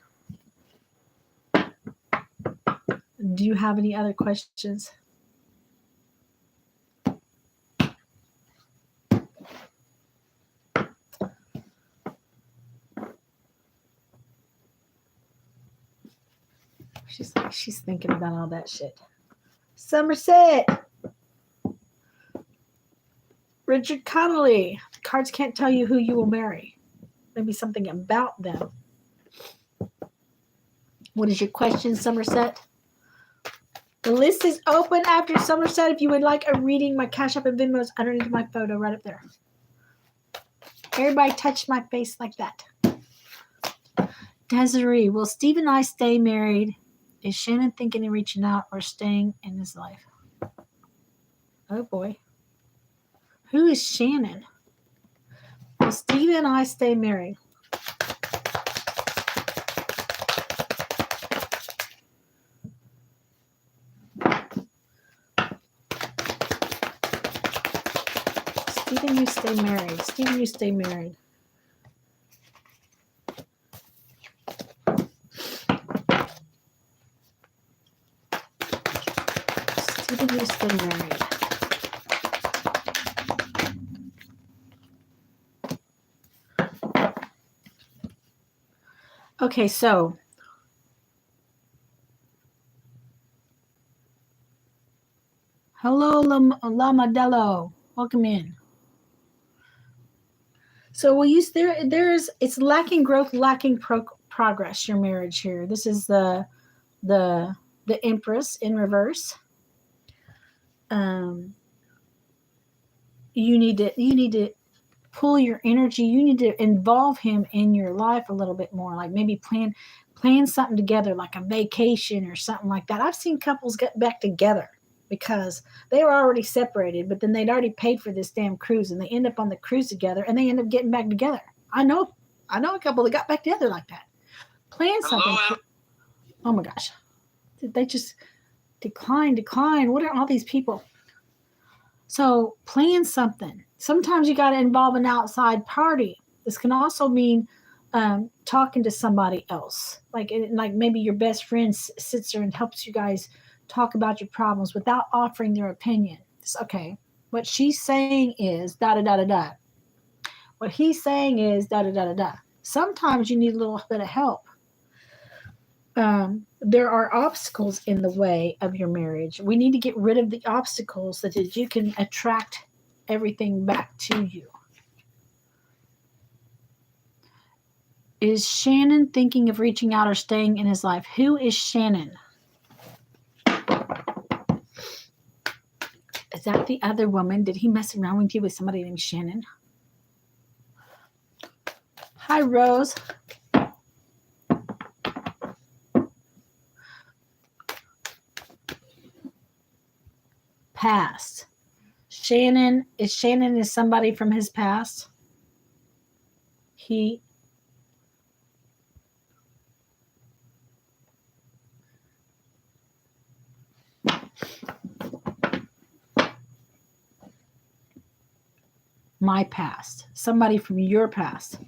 A: Do you have any other questions? She's thinking about all that shit. Somerset. Richard Connolly. The cards can't tell you who you will marry. Maybe something about them. What is your question, Somerset? The list is open after Somerset. If you would like a reading, my Cash App and Venmo is underneath my photo right up there. Everybody touch my face like that. Desiree, will Steve and I stay married? Is Shannon thinking of reaching out or staying in his life? Oh boy. Who is Shannon? Will Steve and I stay married? Stephen, you stay married. Stephen, you stay married. Stephen, you stay married. Okay, so hello, Lamadelo. Welcome in. So we'll use it's lacking growth, lacking progress, your marriage here. This is the Empress in reverse. You need to pull your energy. You need to involve him in your life a little bit more, like maybe plan something together, like a vacation or something like that. I've seen couples get back together because they were already separated, but then they'd already paid for this damn cruise, and they end up on the cruise together, and they end up getting back together. I know a couple that got back together like that. Plan something. Oh my gosh. Did they just decline? What are all these people? So plan something. Sometimes you got to involve an outside party. This can also mean talking to somebody else. Like maybe your best friend sits there and helps you guys talk about your problems without offering their opinion. It's okay. What she's saying is da da da da da. What he's saying is da da da da da. Sometimes you need a little bit of help. There are obstacles in the way of your marriage. We need to get rid of the obstacles so that you can attract everything back to you. Is Shannon thinking of reaching out or staying in his life? Who is Shannon? Is that the other woman? Did he mess around with you with somebody named Shannon? Hi, Rose. Past. Shannon is somebody from his past. My past. Somebody from your past.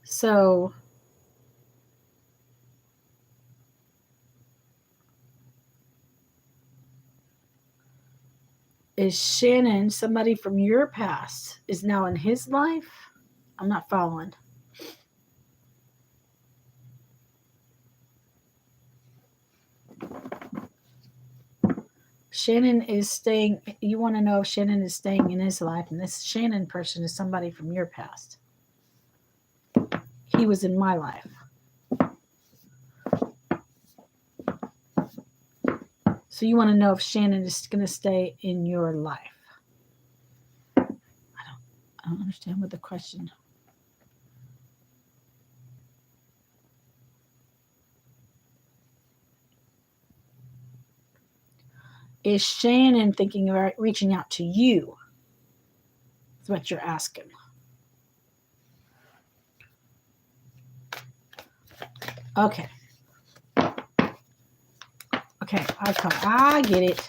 A: So is Shannon somebody from your past is now in his life? I'm not following. Shannon is staying. You want to know if Shannon is staying in his life, and this Shannon person is somebody from your past. He was in my life. So you want to know if Shannon is going to stay in your life. I don't understand what the question. Is Shannon thinking about reaching out to you Is what you're asking. Okay. Okay, I get it.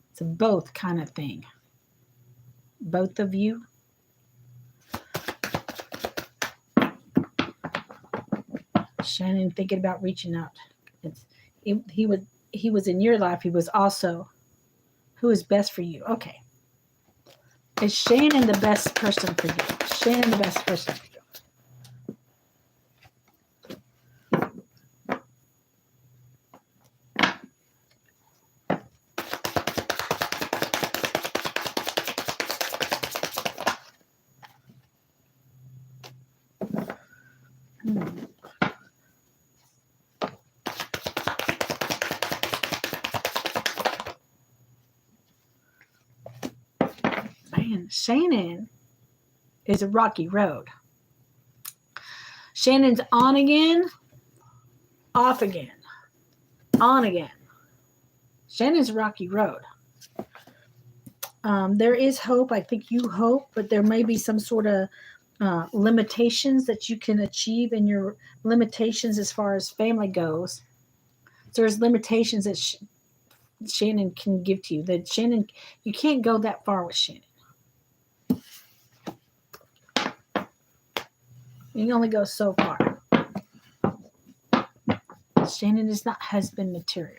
A: It's a both kind of thing. Both of you. Shannon thinking about reaching out. He was in your life. He was also who is best for you. Okay. Is Shannon the best person for you? Shannon the best person for you. Man, Shannon is a rocky road. Shannon's on again, off again, on again. Shannon's a rocky road. There is hope. I think you hope, but there may be some sort of limitations that you can achieve in your limitations as far as family goes. So there's limitations that Shannon can give to you. That Shannon, you can't go that far with Shannon. You can only go so far. Shannon is not husband material.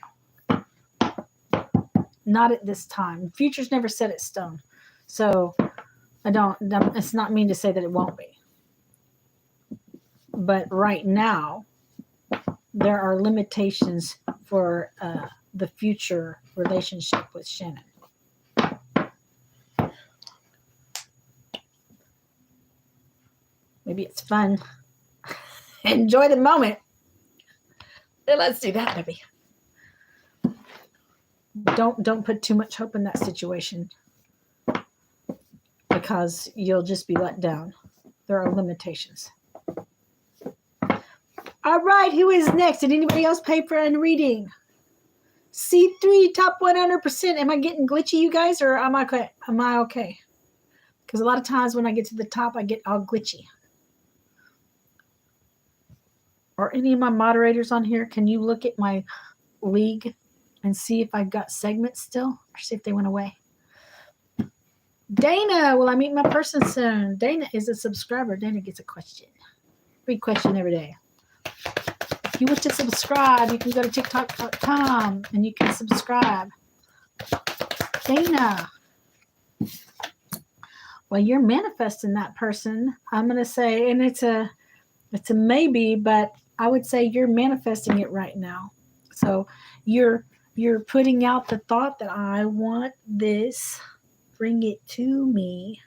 A: Not at this time. Future's never set in stone. So it's not mean to say that it won't be. But right now, there are limitations for the future relationship with Shannon. Maybe it's fun. Enjoy the moment. Let's do that, maybe. Don't put too much hope in that situation, because you'll just be let down. There are limitations. All right, who is next? Did anybody else pay for a reading? C3 top 100%. Am I getting glitchy, you guys, or am I okay? Am I okay? Because a lot of times when I get to the top, I get all glitchy. Are any of my moderators on here? Can you look at my league and see if I've got segments still, or see if they went away? Dana, will I meet my person soon? Dana is a subscriber. Dana gets a question. Free question every day. If you want to subscribe, you can go to TikTok.com and you can subscribe. Dana. Well, you're manifesting that person. I'm going to say, and it's a maybe, but I would say you're manifesting it right now. So you're putting out the thought that I want this, bring it to me,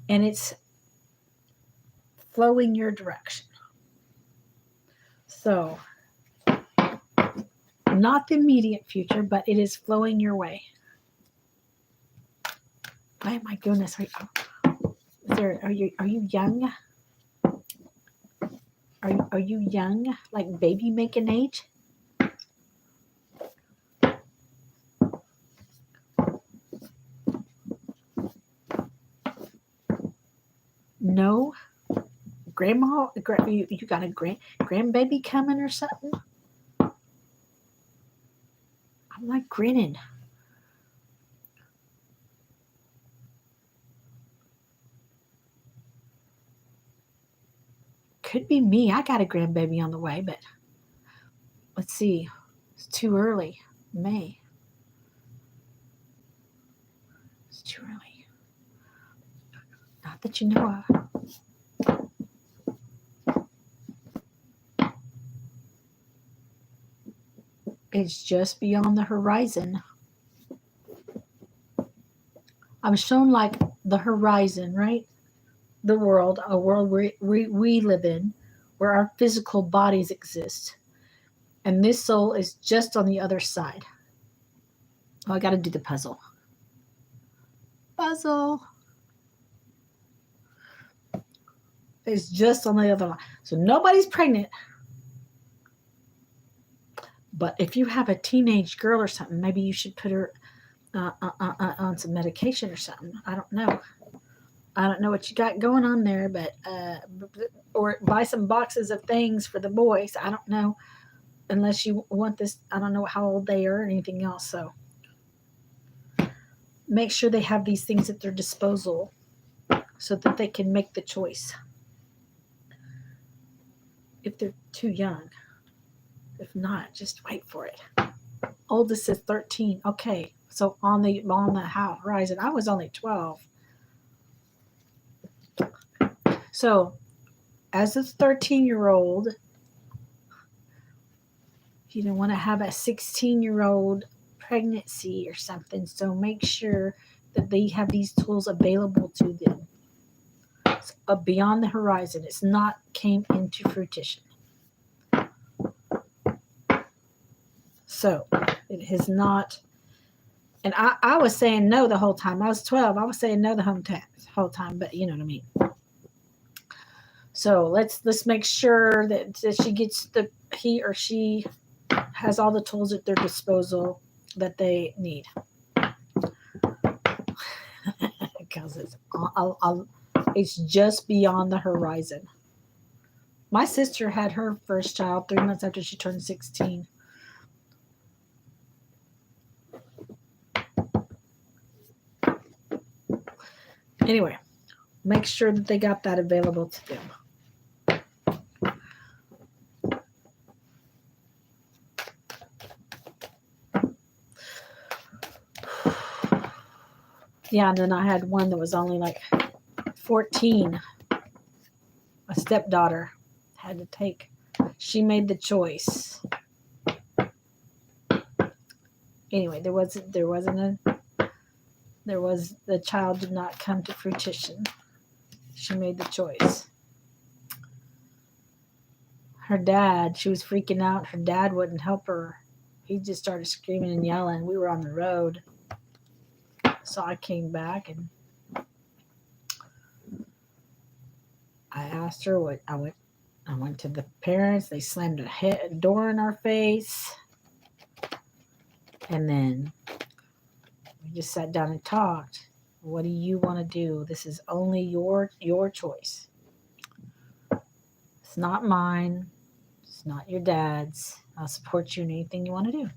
A: and it's flowing your direction. So not the immediate future, but it is flowing your way. Oh my goodness, are you young? Are you young, like baby making age? No, grandma, you got a grandbaby coming or something? I'm like grinning. Could be me. I got a grandbaby on the way, but let's see. It's too early. May. It's too early. Not that you know of. It's just beyond the horizon. I'm shown like the horizon, right? The world, a world we live in, where our physical bodies exist. And this soul is just on the other side. Oh, I got to do the puzzle. Puzzle. It's just on the other line. So nobody's pregnant. But if you have a teenage girl or something, maybe you should put her on some medication or something. I don't know. I don't know what you got going on there, but or buy some boxes of things for the boys. I don't know, unless you want this. I don't know how old they are or anything else. So make sure they have these things at their disposal so that they can make the choice. If they're too young, if not, just wait for it. Oldest is 13. Okay, so on the horizon, I was only 12. So, as a 13-year-old, you don't want to have a 16-year-old pregnancy or something. So make sure that they have these tools available to them. It's beyond the horizon. It's not came into fruition. So it has not. And I was saying no the whole time. I was 12. I was saying no the whole time, but you know what I mean. So let's make sure that she gets he or she has all the tools at their disposal that they need. Because it's just beyond the horizon. My sister had her first child 3 months after she turned 16. Anyway, make sure that they got that available to them. Yeah, and then I had one that was only like 14. A stepdaughter had to take. She made the choice. Anyway, the child did not come to fruition. She made the choice. Her dad, she was freaking out. Her dad wouldn't help her. He just started screaming and yelling. We were on the road. So I came back and I asked her what I went to the parents. They slammed a door in our face. And then we just sat down and talked. What do you want to do? This is only your choice. It's not mine. It's not your dad's. I'll support you in anything you want to do.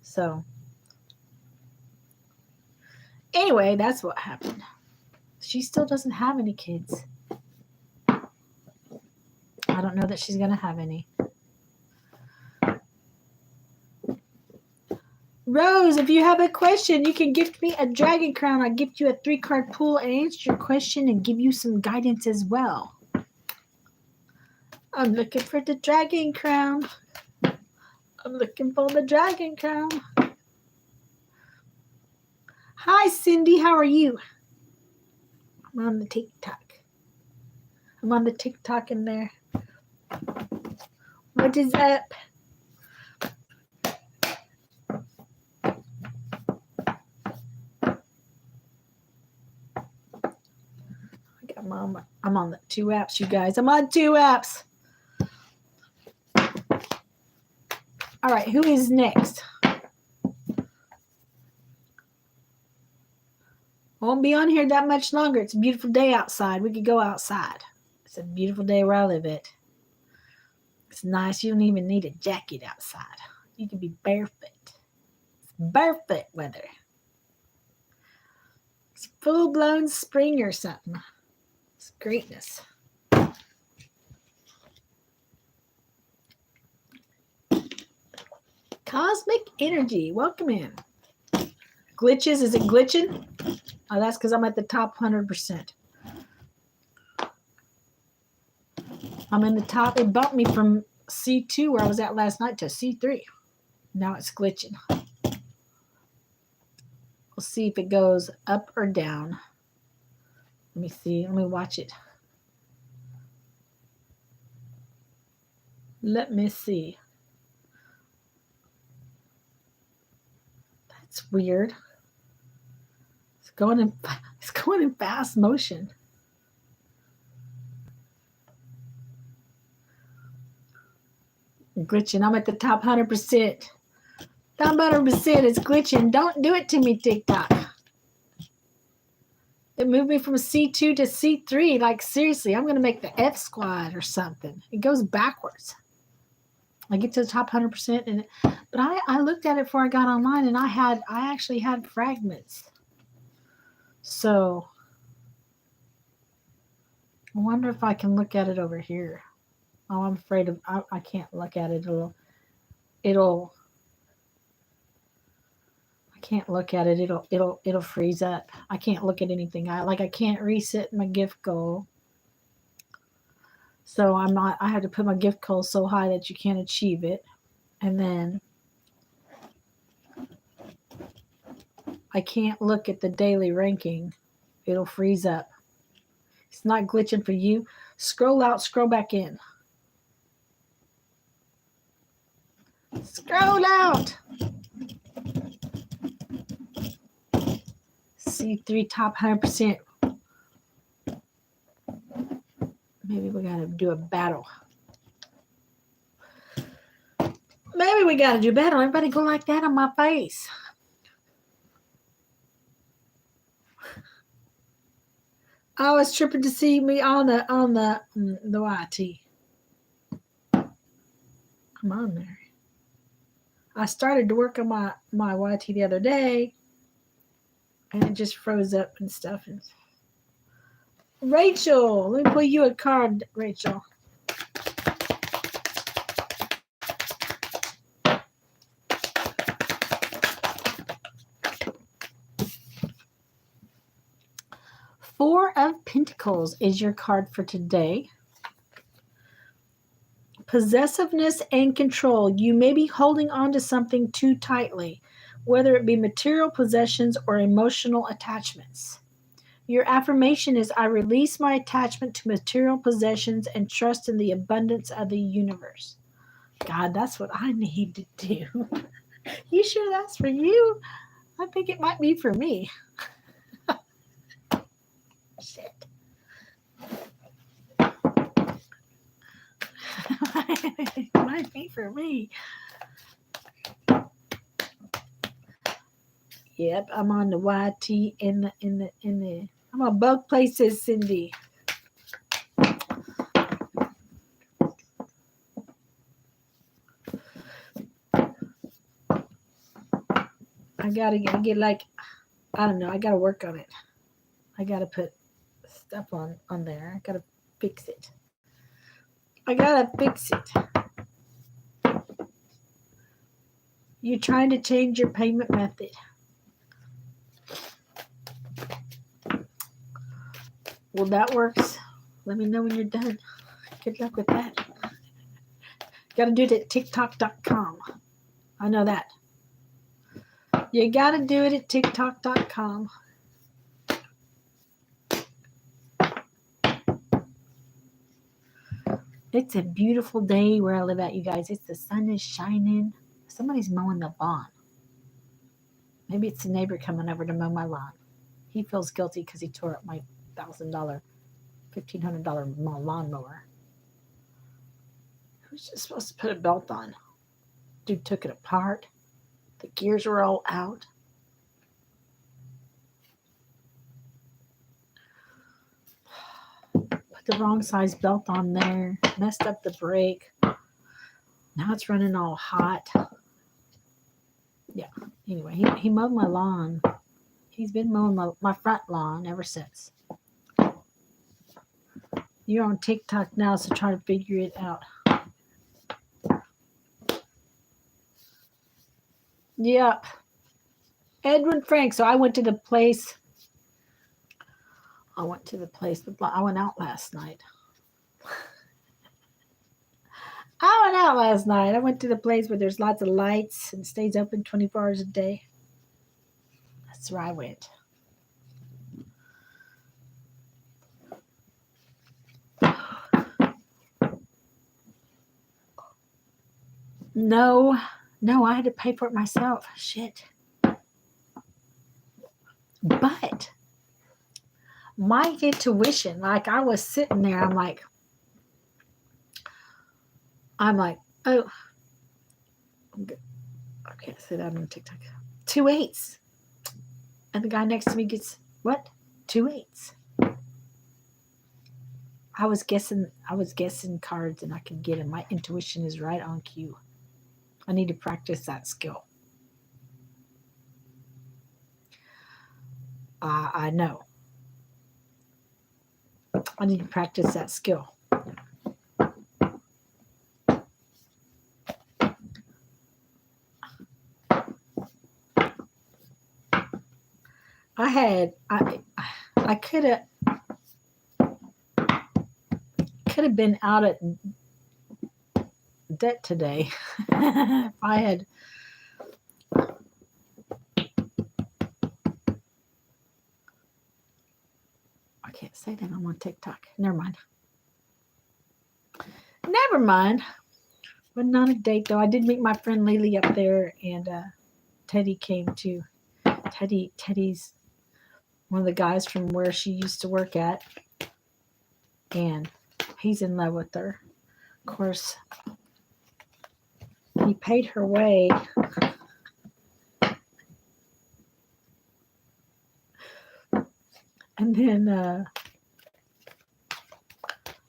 A: So anyway, that's what happened. She still doesn't have any kids. I don't know that she's going to have any. Rose, if you have a question, you can gift me a dragon crown. I'll gift you a 3-card pool and answer your question and give you some guidance as well. I'm looking for the dragon crown. I'm looking for the dragon crown. Hi, Cindy. How are you? I'm on the TikTok. I'm on the TikTok in there. What is up? I'm on the 2 apps, you guys. I'm on 2 apps. All right, who is next? Won't be on here that much longer. It's a beautiful day outside. We could go outside. It's a beautiful day where I live at. It's nice. You don't even need a jacket outside. You can be barefoot. It's barefoot weather. It's full-blown spring or something. It's greatness. Cosmic energy. Welcome in. Glitches. Is it glitching? Oh, that's because I'm at the top 100%. I'm in the top. It bumped me from C2 where I was at last night to C3. Now it's glitching. We'll see if it goes up or down. Let me see. Let me watch it. Let me see. That's weird. It's going in fast motion. Glitching. I'm at the top 100%. Somebody said it's glitching. Don't do it to me, TikTok. It moved me from C2 to C3. Like, seriously, I'm going to make the F squad or something. It goes backwards. I get to the top 100%. But I looked at it before I got online, and I actually had fragments. So I wonder if I can look at it over here. Oh, I'm afraid of, I can't look at it. I can't look at it. It'll freeze up. I can't look at anything. I can't reset my gift goal. So I had to put my gift goal so high that you can't achieve it. And then I can't look at the daily ranking. It'll freeze up. It's not glitching for you. Scroll out, scroll back in. Scroll out. C3 top 100%. Maybe we got to do a battle. Maybe we got to do a battle. Everybody go like that on my face. I was tripping to see me on the YT. I'm on there. I started to work on my YT the other day, and it just froze up and stuff. And Rachel, let me pull you a card, Rachel. Four of Pentacles is your card for today. Possessiveness and control. You may be holding on to something too tightly, whether it be material possessions or emotional attachments. Your affirmation is, I release my attachment to material possessions and trust in the abundance of the universe. God, that's what I need to do. You sure that's for you? I think it might be for me. Shit. It might be for me. Yep, I'm on the YT in the I'm on both places, Cindy. I gotta get like, I don't know, I gotta work on it. I gotta put stuff on there. I gotta fix it. You're trying to change your payment method. Well, that works. Let me know when you're done. Good luck with that. Got to do it at TikTok.com. I know that. You got to do it at TikTok.com. It's a beautiful day where I live at, you guys. The sun is shining. Somebody's mowing the lawn. Maybe it's a neighbor coming over to mow my lawn. He feels guilty because he tore up my $1,000, $1,500 lawnmower. Who's just supposed to put a belt on? Dude took it apart. The gears were all out. Put the wrong size belt on there. Messed up the brake. Now it's running all hot. Yeah. Anyway, he mowed my lawn. He's been mowing my front lawn ever since. You're on TikTok now, so try to figure it out. Yep. Edwin Frank. So I went to the place. I went out last night. I went to the place where there's lots of lights and stays open 24 hours a day. That's where I went. No, I had to pay for it myself. Shit. But my intuition, like I was sitting there, I'm like, oh, I'm good. I can't say that on TikTok. 2 8s. And the guy next to me gets, what? 2 8s. I was guessing cards and I could get them. My intuition is right on cue. I need to practice that skill. I know. I need to practice that skill. I could have been out at debt today if I had. I can't say that I'm on TikTok. Never mind. But not a date though. I did meet my friend Lily up there, and Teddy came too. Teddy's one of the guys from where she used to work at, and he's in love with her. Of course, he paid her way. And then,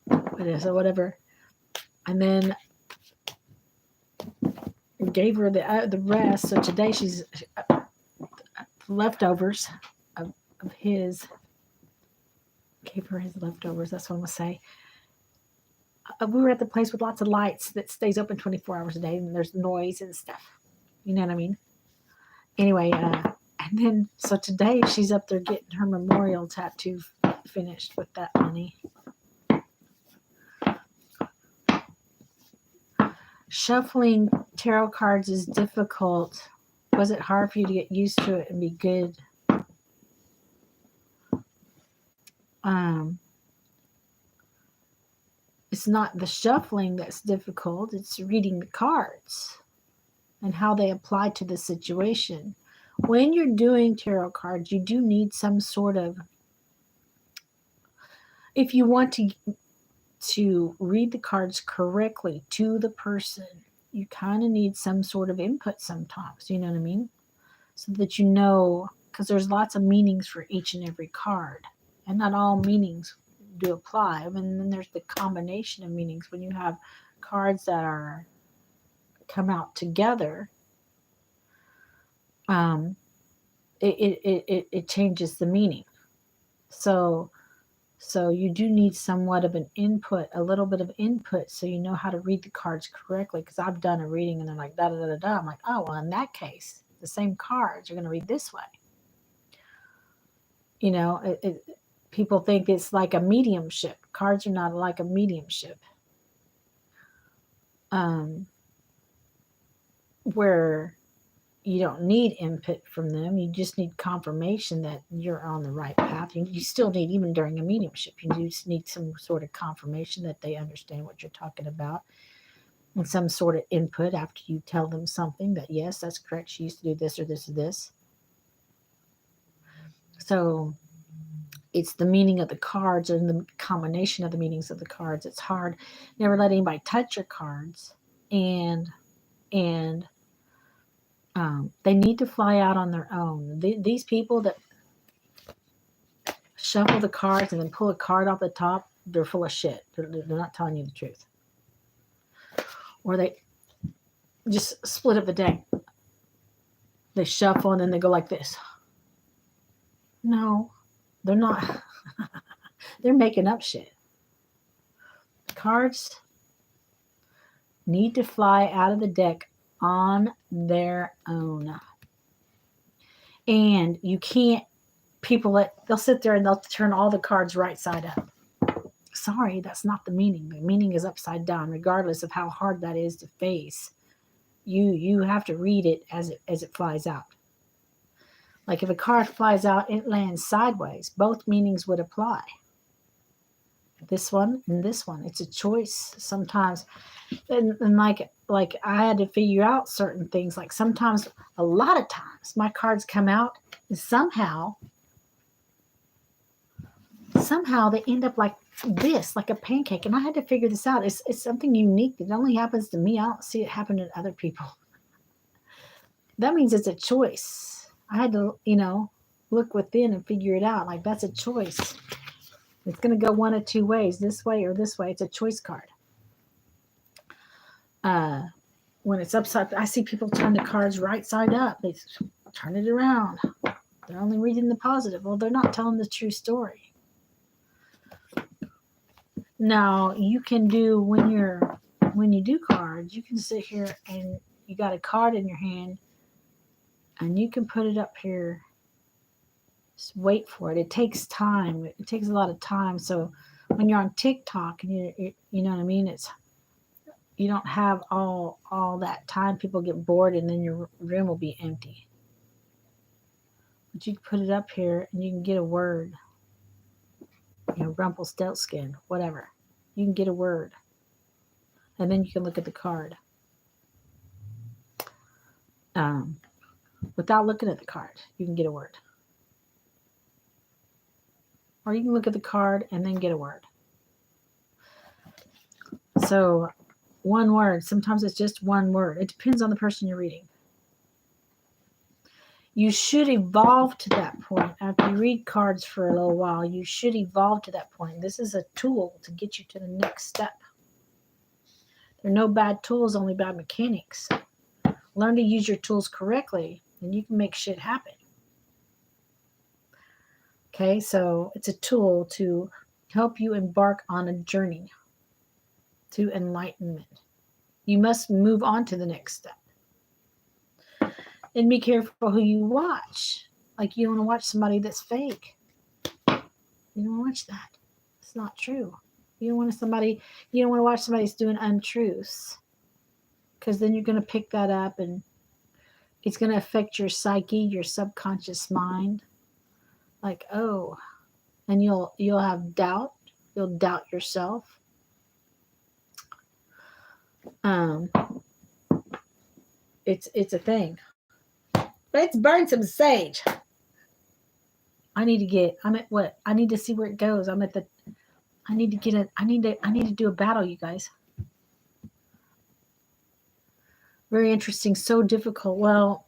A: whatever. And then gave her the rest. So today she's leftovers of his. Gave her his leftovers. That's what I'm going to say. We were at the place with lots of lights that stays open 24 hours a day, and there's noise and stuff. You know what I mean? Anyway, and then, so today she's up there getting her memorial tattoo finished with that money. Shuffling tarot cards is difficult. Was it hard for you to get used to it and be good? It's not the shuffling that's difficult. It's reading the cards and how they apply to the situation. When you're doing tarot cards, you do need some sort of, if you want to read the cards correctly to the person, you kind of need some sort of input sometimes, you know what I mean? So that you know, because there's lots of meanings for each and every card, and not all meanings do apply. I mean, then there's the combination of meanings when you have cards that are come out together. It changes the meaning. So you do need somewhat of an input, a little bit of input, so you know how to read the cards correctly. Because I've done a reading and they're like da da da da. I'm like, oh well, in that case, the same cards are going to read this way. You know, people think it's like a mediumship. Cards are not like a mediumship. Where you don't need input from them. You just need confirmation that you're on the right path. You still need, even during a mediumship, you just need some sort of confirmation that they understand what you're talking about, and some sort of input after you tell them something that, yes, that's correct. She used to do this or this or this. So it's the meaning of the cards and the combination of the meanings of the cards. It's hard. Never let anybody touch your cards, and they need to fly out on their own. These people that shuffle the cards and then pull a card off the top, they're full of shit. They're not telling you the truth. Or they just split up the deck. They shuffle and then they go like this. No, they're not. They're making up shit. Cards need to fly out of the deck on their own. And you can't, they'll sit there and they'll turn all the cards right side up. Sorry, that's not the meaning. The meaning is upside down, regardless of how hard that is to face. You have to read it as it flies out. Like if a card flies out, it lands sideways. Both meanings would apply. This one and this one. It's a choice sometimes. And like I had to figure out certain things. Like sometimes, a lot of times, my cards come out and somehow they end up like this, like a pancake. And I had to figure this out. It's something unique. It only happens to me. I don't see it happen to other people. that means it's a choice. I had to, look within and figure it out. Like, that's a choice. It's going to go one of two ways, this way or this way. It's a choice card. When it's upside, I see people turn the cards right side up. They turn it around. They're only reading the positive. Well, they're not telling the true story. Now, you can do, when you do cards, you can sit here and you got a card in your hand and you can put it up here. Just wait for it. It takes time. It takes a lot of time. So when you're on TikTok and you know what I mean, you don't have all that time. People get bored and then your room will be empty. But you can put it up here and you can get a word. Rumpelstiltskin, whatever. You can get a word. And then you can look at the card. Without looking at the card, you can get a word. Or you can look at the card and then get a word. So, one word. Sometimes it's just one word. It depends on the person you're reading. You should evolve to that point. After you read cards for a little while, you should evolve to that point. This is a tool to get you to the next step. There are no bad tools, only bad mechanics. Learn to use your tools correctly, and you can make shit happen. Okay, so it's a tool to help you embark on a journey to enlightenment. You must move on to the next step. And be careful who you watch. Like, you don't want to watch somebody that's fake. You don't want to watch that. It's not true. You don't want to watch somebody that's doing untruths. Because then you're going to pick that up and it's going to affect your psyche, your subconscious mind. Like, oh, and you'll have doubt. You'll doubt yourself. It's a thing. Let's burn some sage. I need to see where it goes. I need to do a battle, you guys. Very interesting. So difficult. Well,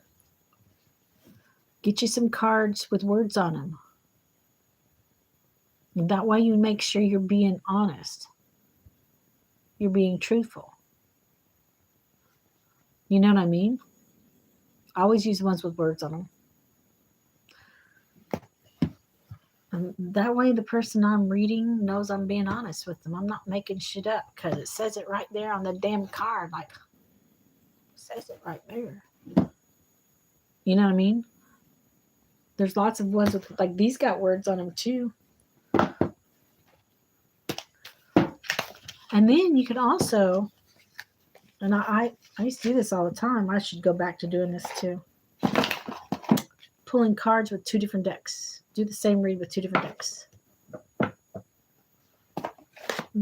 A: get you some cards with words on them. And that way you make sure you're being honest. You're being truthful. You know what I mean? I always use ones with words on them. And that way the person I'm reading knows I'm being honest with them. I'm not making shit up because it says it right there on the damn card. Like, it says it right there. You know what I mean? There's lots of ones with, like, these got words on them too. And then you can also, and I used to do this all the time. I should go back to doing this too. Pulling cards with two different decks. Do the same read with two different decks.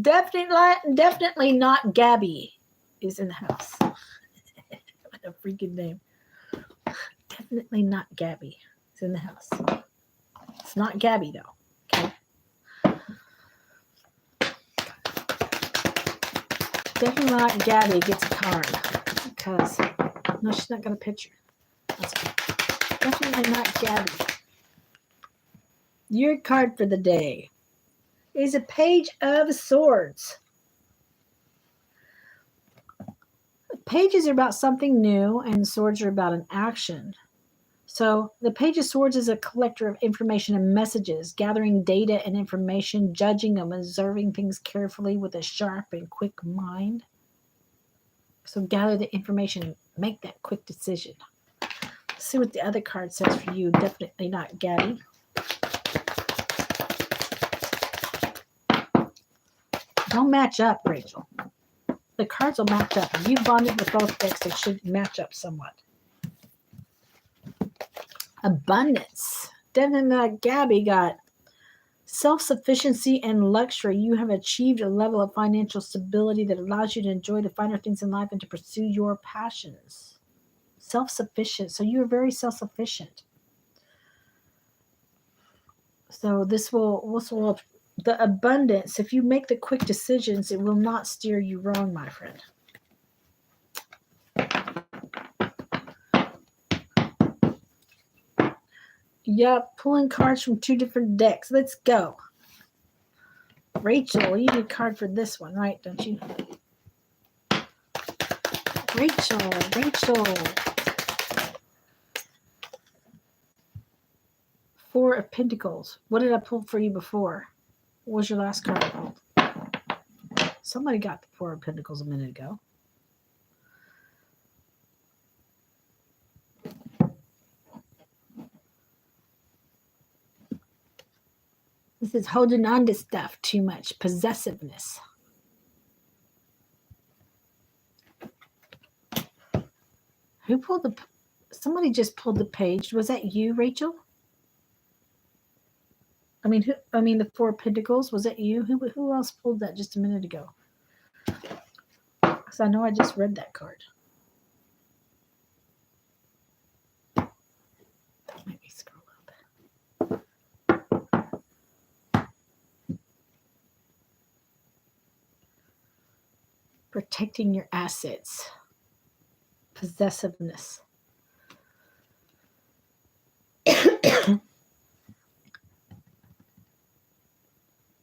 A: Definitely not Gabby is in the house. What a freaking name. Definitely not Gabby is in the house. It's not Gabby though. Okay. Definitely not Gabby gets a card. Because, no, she's not got a picture. That's okay. Definitely not Gabby. Your card for the day is a Page of Swords. Pages are about something new, and swords are about an action. So the Page of Swords is a collector of information and messages, gathering data and information, judging and observing things carefully with a sharp and quick mind. So gather the information and make that quick decision. Let's see what the other card says for you. Definitely not Gabby. Don't match up, Rachel. The cards will match up. If you bonded with both decks, they should match up somewhat. Abundance. Definitely not Gabby got self-sufficiency and luxury. You have achieved a level of financial stability that allows you to enjoy the finer things in life and to pursue your passions. Self-sufficient. So you're very self-sufficient. So this will the abundance, if you make the quick decisions, it will not steer you wrong, my friend. Yep, pulling cards from 2 different decks. Let's go. Rachel, you need a card for this one, right? Don't you? Rachel. 4 of Pentacles. What did I pull for you before? What was your last card I pulled? Somebody got the 4 of Pentacles a minute ago. This is holding on to stuff too much. Possessiveness. Who pulled the... Somebody just pulled the page. Was that you, Rachel? I mean, the 4 of Pentacles. Was that you? Who else pulled that just a minute ago? Because I know I just read that card. That made me scroll up. Protecting your assets. Possessiveness.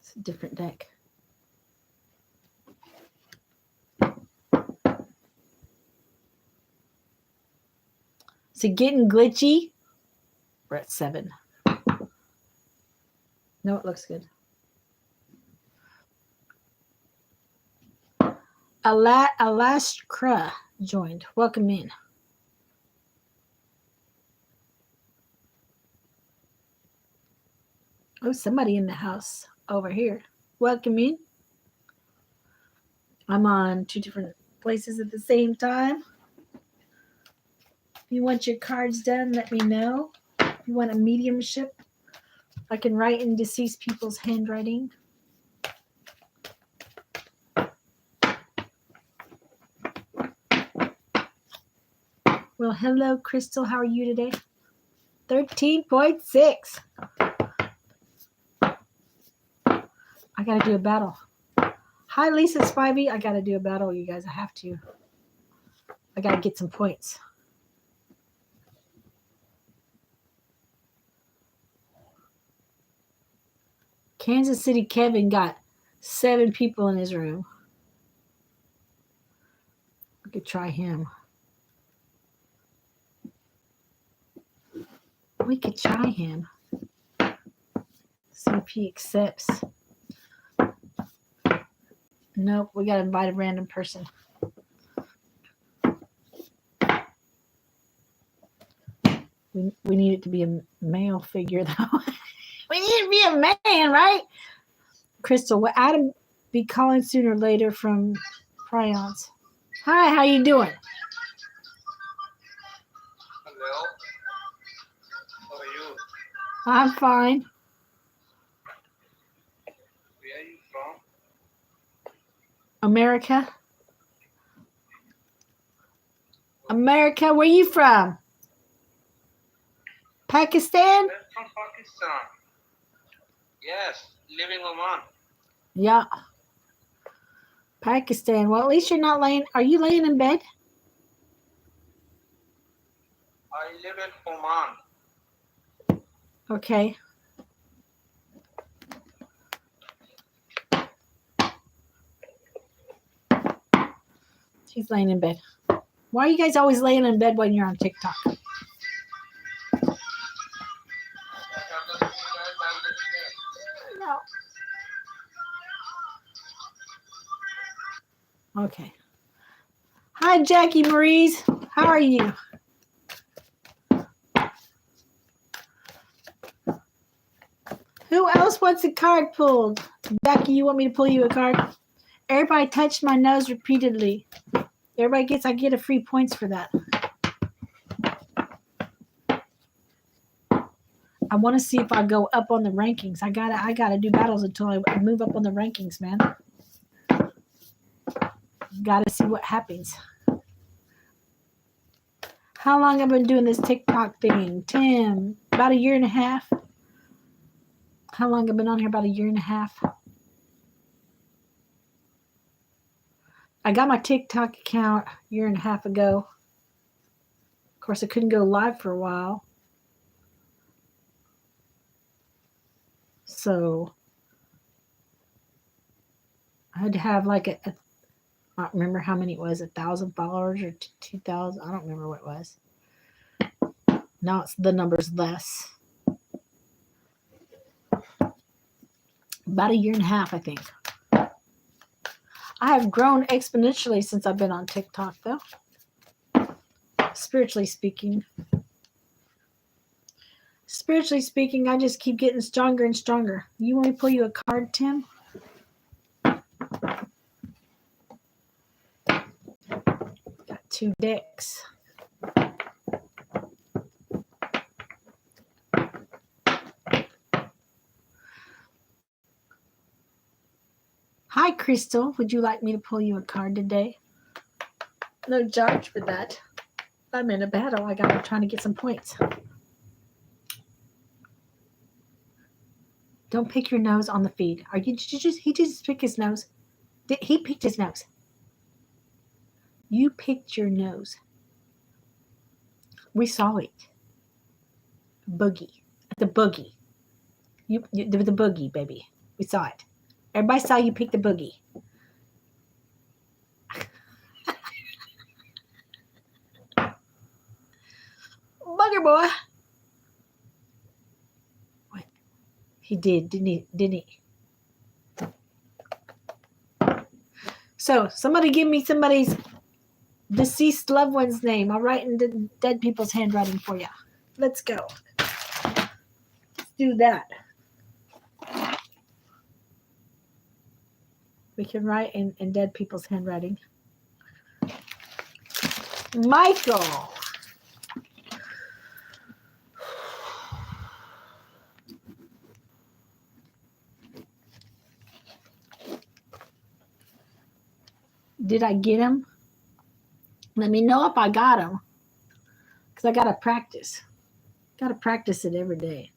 A: It's a different deck. Is it getting glitchy? We're at 7. No, it looks good. Alaskra joined. Welcome in. Oh, somebody in the house over here. Welcome in. I'm on 2 different places at the same time. If you want your cards done, let me know. If you want a mediumship, I can write in deceased people's handwriting. Well, hello, Crystal. How are you today? 13.6. I got to do a battle. Hi, Lisa Spivey. I got to do a battle, you guys. I have to. I got to get some points. Kansas City Kevin got 7 people in his room. I could try him. We could try him. See if he accepts. Nope, we got to invite a random person. We need it to be a male figure, though. We need it to be a man, right? Crystal, will Adam be calling sooner or later from Prions? Hi, how you doing?
B: Hello. How are you?
A: I'm fine.
B: Where are you from?
A: America. America, where you from? Pakistan?
B: I'm from Pakistan. Yes, living Oman.
A: Yeah. Pakistan. Well, at least you're not laying. Are you laying in bed?
B: I live in Oman.
A: Okay. She's laying in bed. Why are you guys always laying in bed when you're on TikTok? No. Okay. Hi, Jackie Maurice. How are you? Who else wants a card pulled? Becky, you want me to pull you a card? Everybody touched my nose repeatedly. I get a free points for that. I want to see if I go up on the rankings. I gotta do battles until I move up on the rankings, man. Gotta see what happens. How long have I been doing this TikTok thing? Tim, about a year and a half. How long have I been on here? About a year and a half. I got my TikTok account a year and a half ago. Of course, I couldn't go live for a while. So I had to have like I don't remember how many it was, 1,000 followers or 2,000. I don't remember what it was. Now the number's less. About a year and a half, I think. I have grown exponentially since I've been on TikTok, though. Spiritually speaking. Spiritually speaking, I just keep getting stronger and stronger. You want me to pull you a card, Tim? Got 2 decks. Hi, Crystal. Would you like me to pull you a card today? No charge for that. I'm in a battle. I'm trying to get some points. Don't pick your nose on the feed. He just picked his nose. He picked his nose. You picked your nose. We saw it. Boogie. The boogie. The boogie, baby. We saw it. Everybody saw you pick the boogie. Bugger boy. What? He did, didn't he? So, somebody give me somebody's deceased loved one's name. I'll write in dead people's handwriting for you. Let's go. Let's do that. We can write in dead people's handwriting. Michael. Did I get him? Let me know if I got him. Because I got to practice. Got to practice it every day.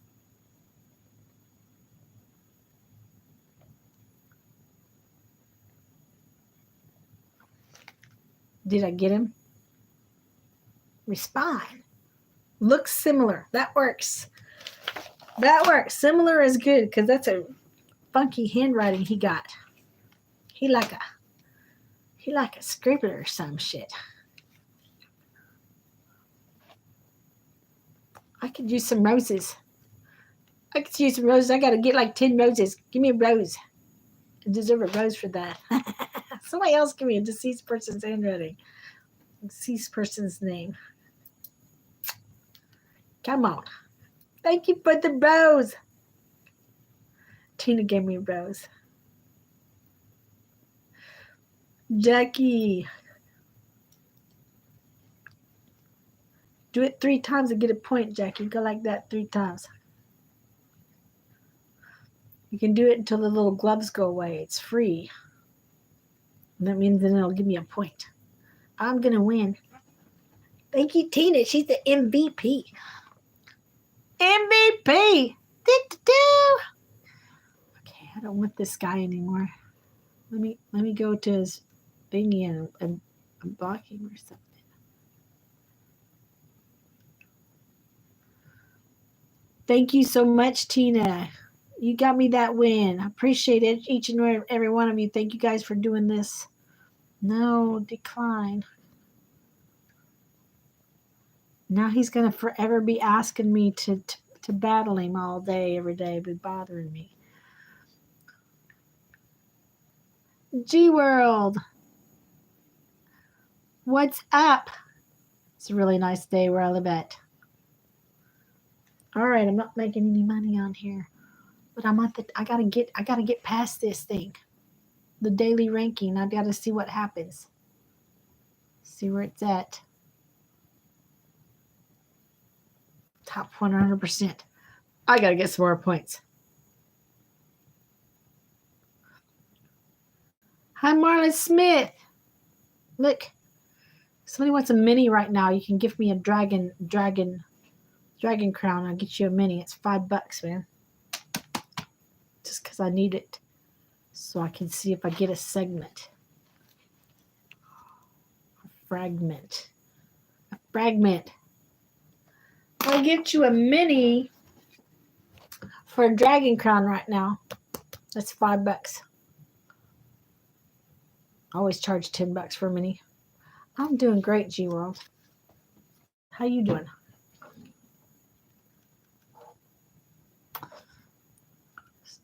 A: Did I get him? Respond. Looks similar. That works. That works. Similar is good because that's a funky handwriting he got. He like a scribbler or some shit. I could use some roses. I gotta get like 10 roses. Give me a rose. I deserve a rose for that. Somebody else give me a deceased person's handwriting. Deceased person's name. Come on. Thank you for the rose. Tina gave me a rose. Jackie. Do it 3 times and get a point, Jackie. Go like that 3 times. You can do it until the little gloves go away. It's free. And that means then it'll give me a point. I'm going to win. Thank you, Tina. She's the MVP. MVP. Okay, I don't want this guy anymore. Let me go to his thingy and block him or something. Thank you so much, Tina. You got me that win. I appreciate it, each and every one of you. Thank you guys for doing this. No, decline. Now he's going to forever be asking me to battle him all day, every day, be bothering me. G-World. What's up? It's a really nice day where I live at. All right, I'm not making any money on here, but I gotta get past this thing. The daily ranking. I gotta see what happens. See where it's at. Top 100%. I gotta get some more points. Hi, Marlon Smith. Look, somebody wants a mini right now. You can give me a dragon crown. I'll get you a mini. It's $5, man. Just because I need it, so I can see if I get a segment. A fragment. I'll get you a mini for a dragon crown right now. That's $5. I always charge $10 for a mini. I'm doing great, G World. How you doing?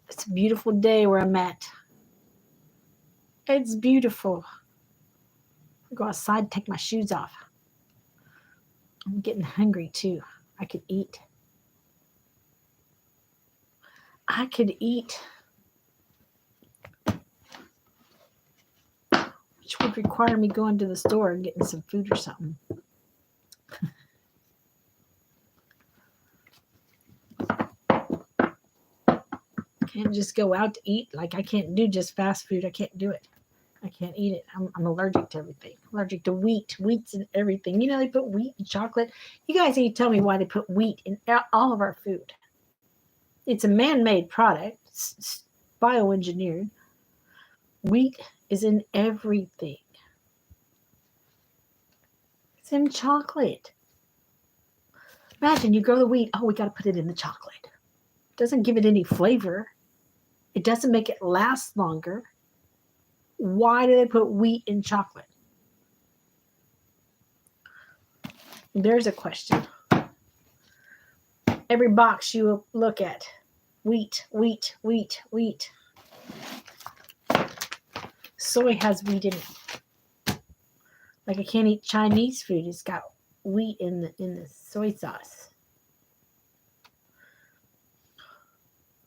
A: It's a beautiful day where I'm at. It's beautiful. Go outside, take my shoes off. I'm getting hungry too. I could eat. Which would require me going to the store and getting some food or something. Can't just go out to eat. Like, I can't do just fast food. I can't do it. I can't eat it. I'm allergic to everything. Allergic to wheat. Wheat's in everything. You know, they put wheat in chocolate. You guys need to tell me why they put wheat in all of our food. It's a man-made product. It's bioengineered. Wheat is in everything. It's in chocolate. Imagine you grow the wheat. Oh, we got to put it in the chocolate. It doesn't give it any flavor. It doesn't make it last longer. Why do they put wheat in chocolate? There's a question. Every box you look at, wheat, wheat, wheat, wheat. Soy has wheat in it. Like, I can't eat Chinese food. It's got wheat in the soy sauce.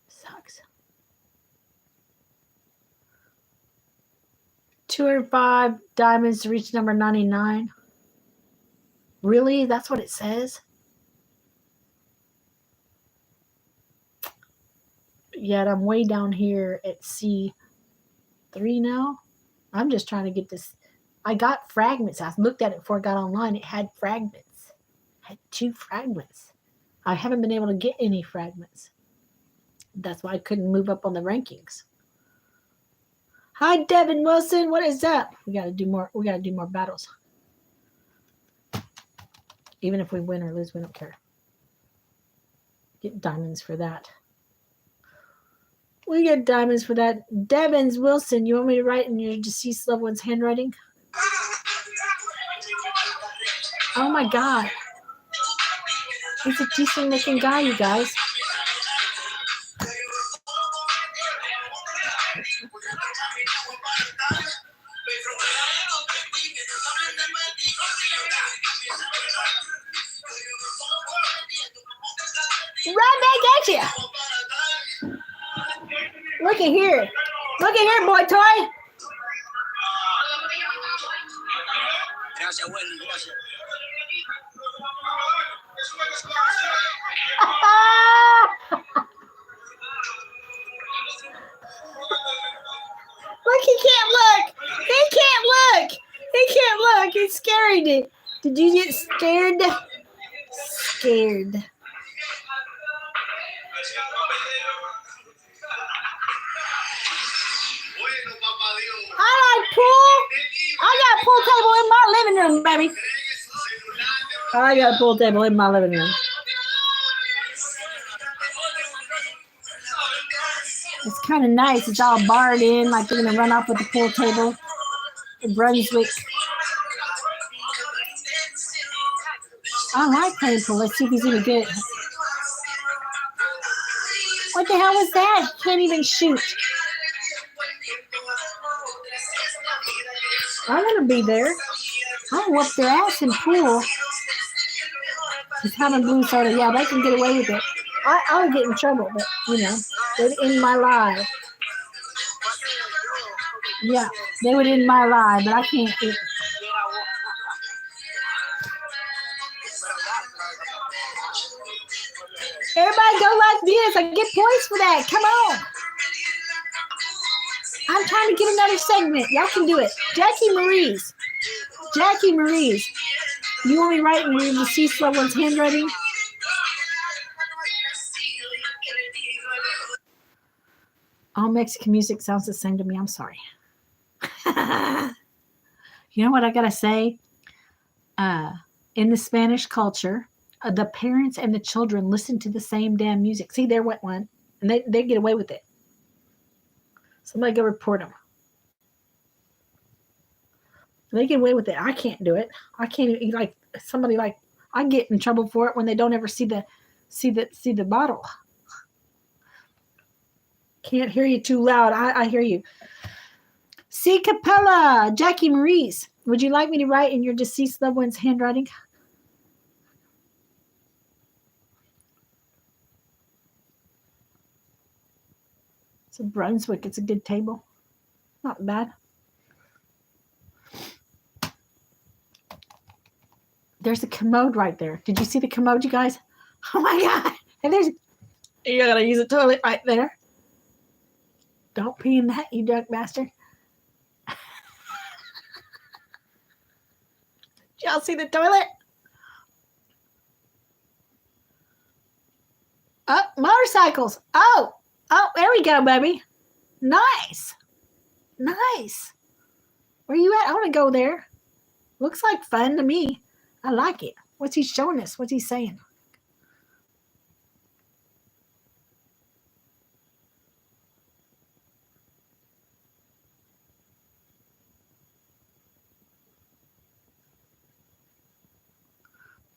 A: Sucks. 205 diamonds to reach number 99. Really? That's what it says? Yet I'm way down here at C3 now. I'm just trying to get this. I got fragments. I looked at it before I got online. It had fragments. It had 2 fragments. I haven't been able to get any fragments. That's why I couldn't move up on the rankings. Hi, Devin Wilson. What is up? We got to do more. We got to do more battles. Even if we win or lose, we don't care. Get diamonds for that. We get diamonds for that. Devin Wilson, you want me to write in your deceased loved one's handwriting? Oh my God. He's a decent looking guy, you guys. Right back at you. Look at here. Look at here, boy toy. Look, he can't look. He can't look. He can't look. He's scared. Did you get scared? Scared. I like pool. I got a pool table in my living room, baby. I got a pool table in my living room. It's kind of nice. It's all barred in, like they're going to run off with the pool table in Brunswick. I like playing pool. Let's see if he's any good. What the hell was that? He can't even shoot. I want to be there. I'll whoop their ass in pool. He's having blue soda. Yeah, they can get away with it. I would get in trouble, but, you know, they'd end my life. Yeah, they would end my life, but I can't. Everybody go like this. I get points for that. Come on. I'm trying to get another segment. Y'all can do it. Jackie Marie's. You want me to write in your deceased loved one's handwriting? All Mexican music sounds the same to me. I'm sorry. You know what I gotta say? In the Spanish culture, the parents and the children listen to the same damn music. See, there went one. And they get away with it. Somebody go report them. They get away with it. I can't do it. I can't even, like somebody like I get in trouble for it when they don't ever see the bottle. Can't hear you too loud. I hear you. C. Capella, Jackie Maurice. Would you like me to write in your deceased loved one's handwriting? It's a Brunswick. It's a good table. Not bad. There's a commode right there. Did you see the commode, you guys? Oh my God. And you gotta use a toilet right there. Don't pee in that, you drunk bastard. Did y'all see the toilet? Oh, motorcycles. Oh, there we go, baby. Nice. Nice. Where you at? I want to go there. Looks like fun to me. I like it. What's he showing us? What's he saying?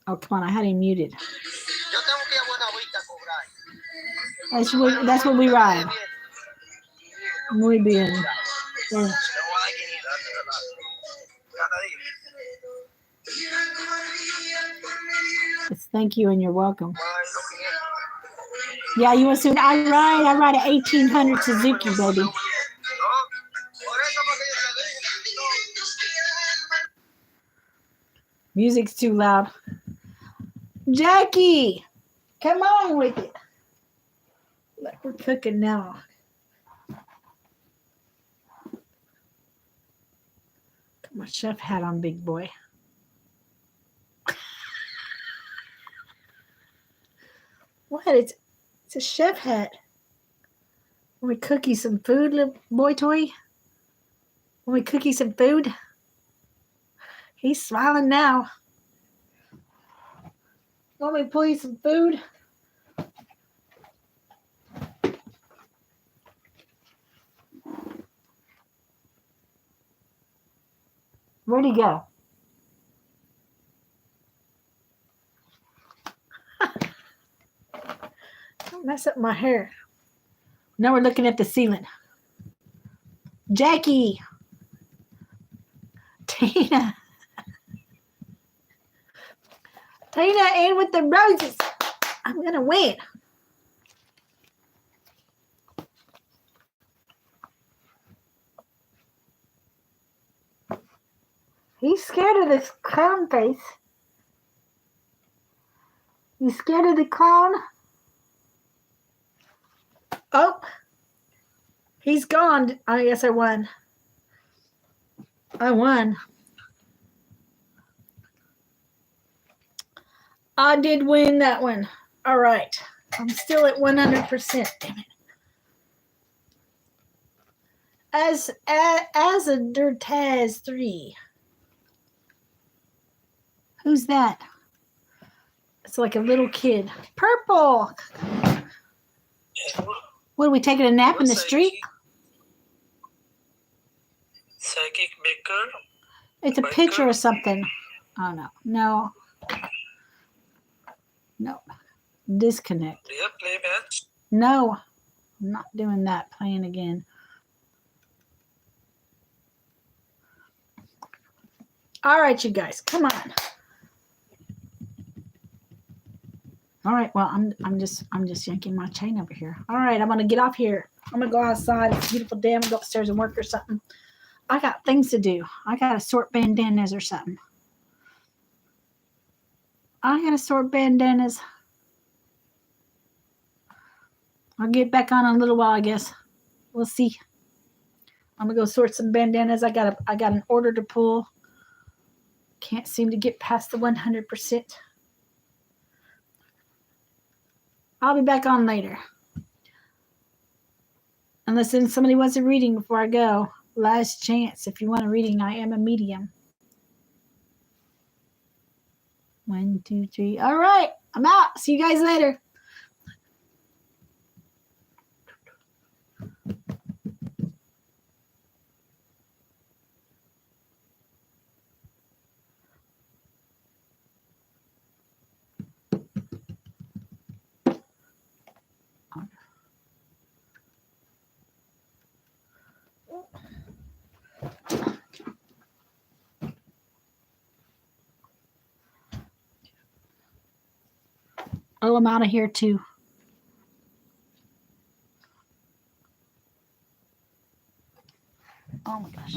A: Oh, come on. I had him muted. That's what we ride. Muy bien. Yeah. Yes, thank you, and you're welcome. Yeah, you want to? I ride an 1800 Suzuki, baby. Music's too loud. Jackie, come on with it. Like we're cooking now. Got my chef hat on, big boy. What? It's a chef hat. Want we cook you some food, little boy toy? Want we cook you some food? He's smiling now. Want me to pull you some food? Where'd he go? Don't mess up my hair. Now we're looking at the ceiling. Jackie. Tina. Tina in with the roses. I'm going to win. He's scared of this clown face. You scared of the clown? Oh, he's gone. I guess I won. I won. I did win that one. All right. I'm still at 100%. Damn it. As a Dirtaz 3. Who's that? It's like a little kid. Purple. What, are we taking a nap in the street?
C: Psychic Baker.
A: It's a picture or something. Oh, no. No. No. Disconnect.
C: Do you play match?
A: No. I'm not doing that. Playing again. All right, you guys. Come on. All right, well, I'm just yanking my chain over here. All right, I'm gonna get off here. I'm gonna go outside. It's a beautiful day. I'm gonna go upstairs and work or something. I got things to do. I gotta sort bandanas or something. I gotta sort bandanas. I'll get back on in a little while, I guess. We'll see. I'm gonna go sort some bandanas. I got an order to pull. Can't seem to get past the 100%. I'll be back on later. Unless then somebody wants a reading before I go. Last chance. If you want a reading, I am a medium. 1, 2, 3. All right. I'm out. See you guys later. Oh, I'm out of here too. Oh my gosh.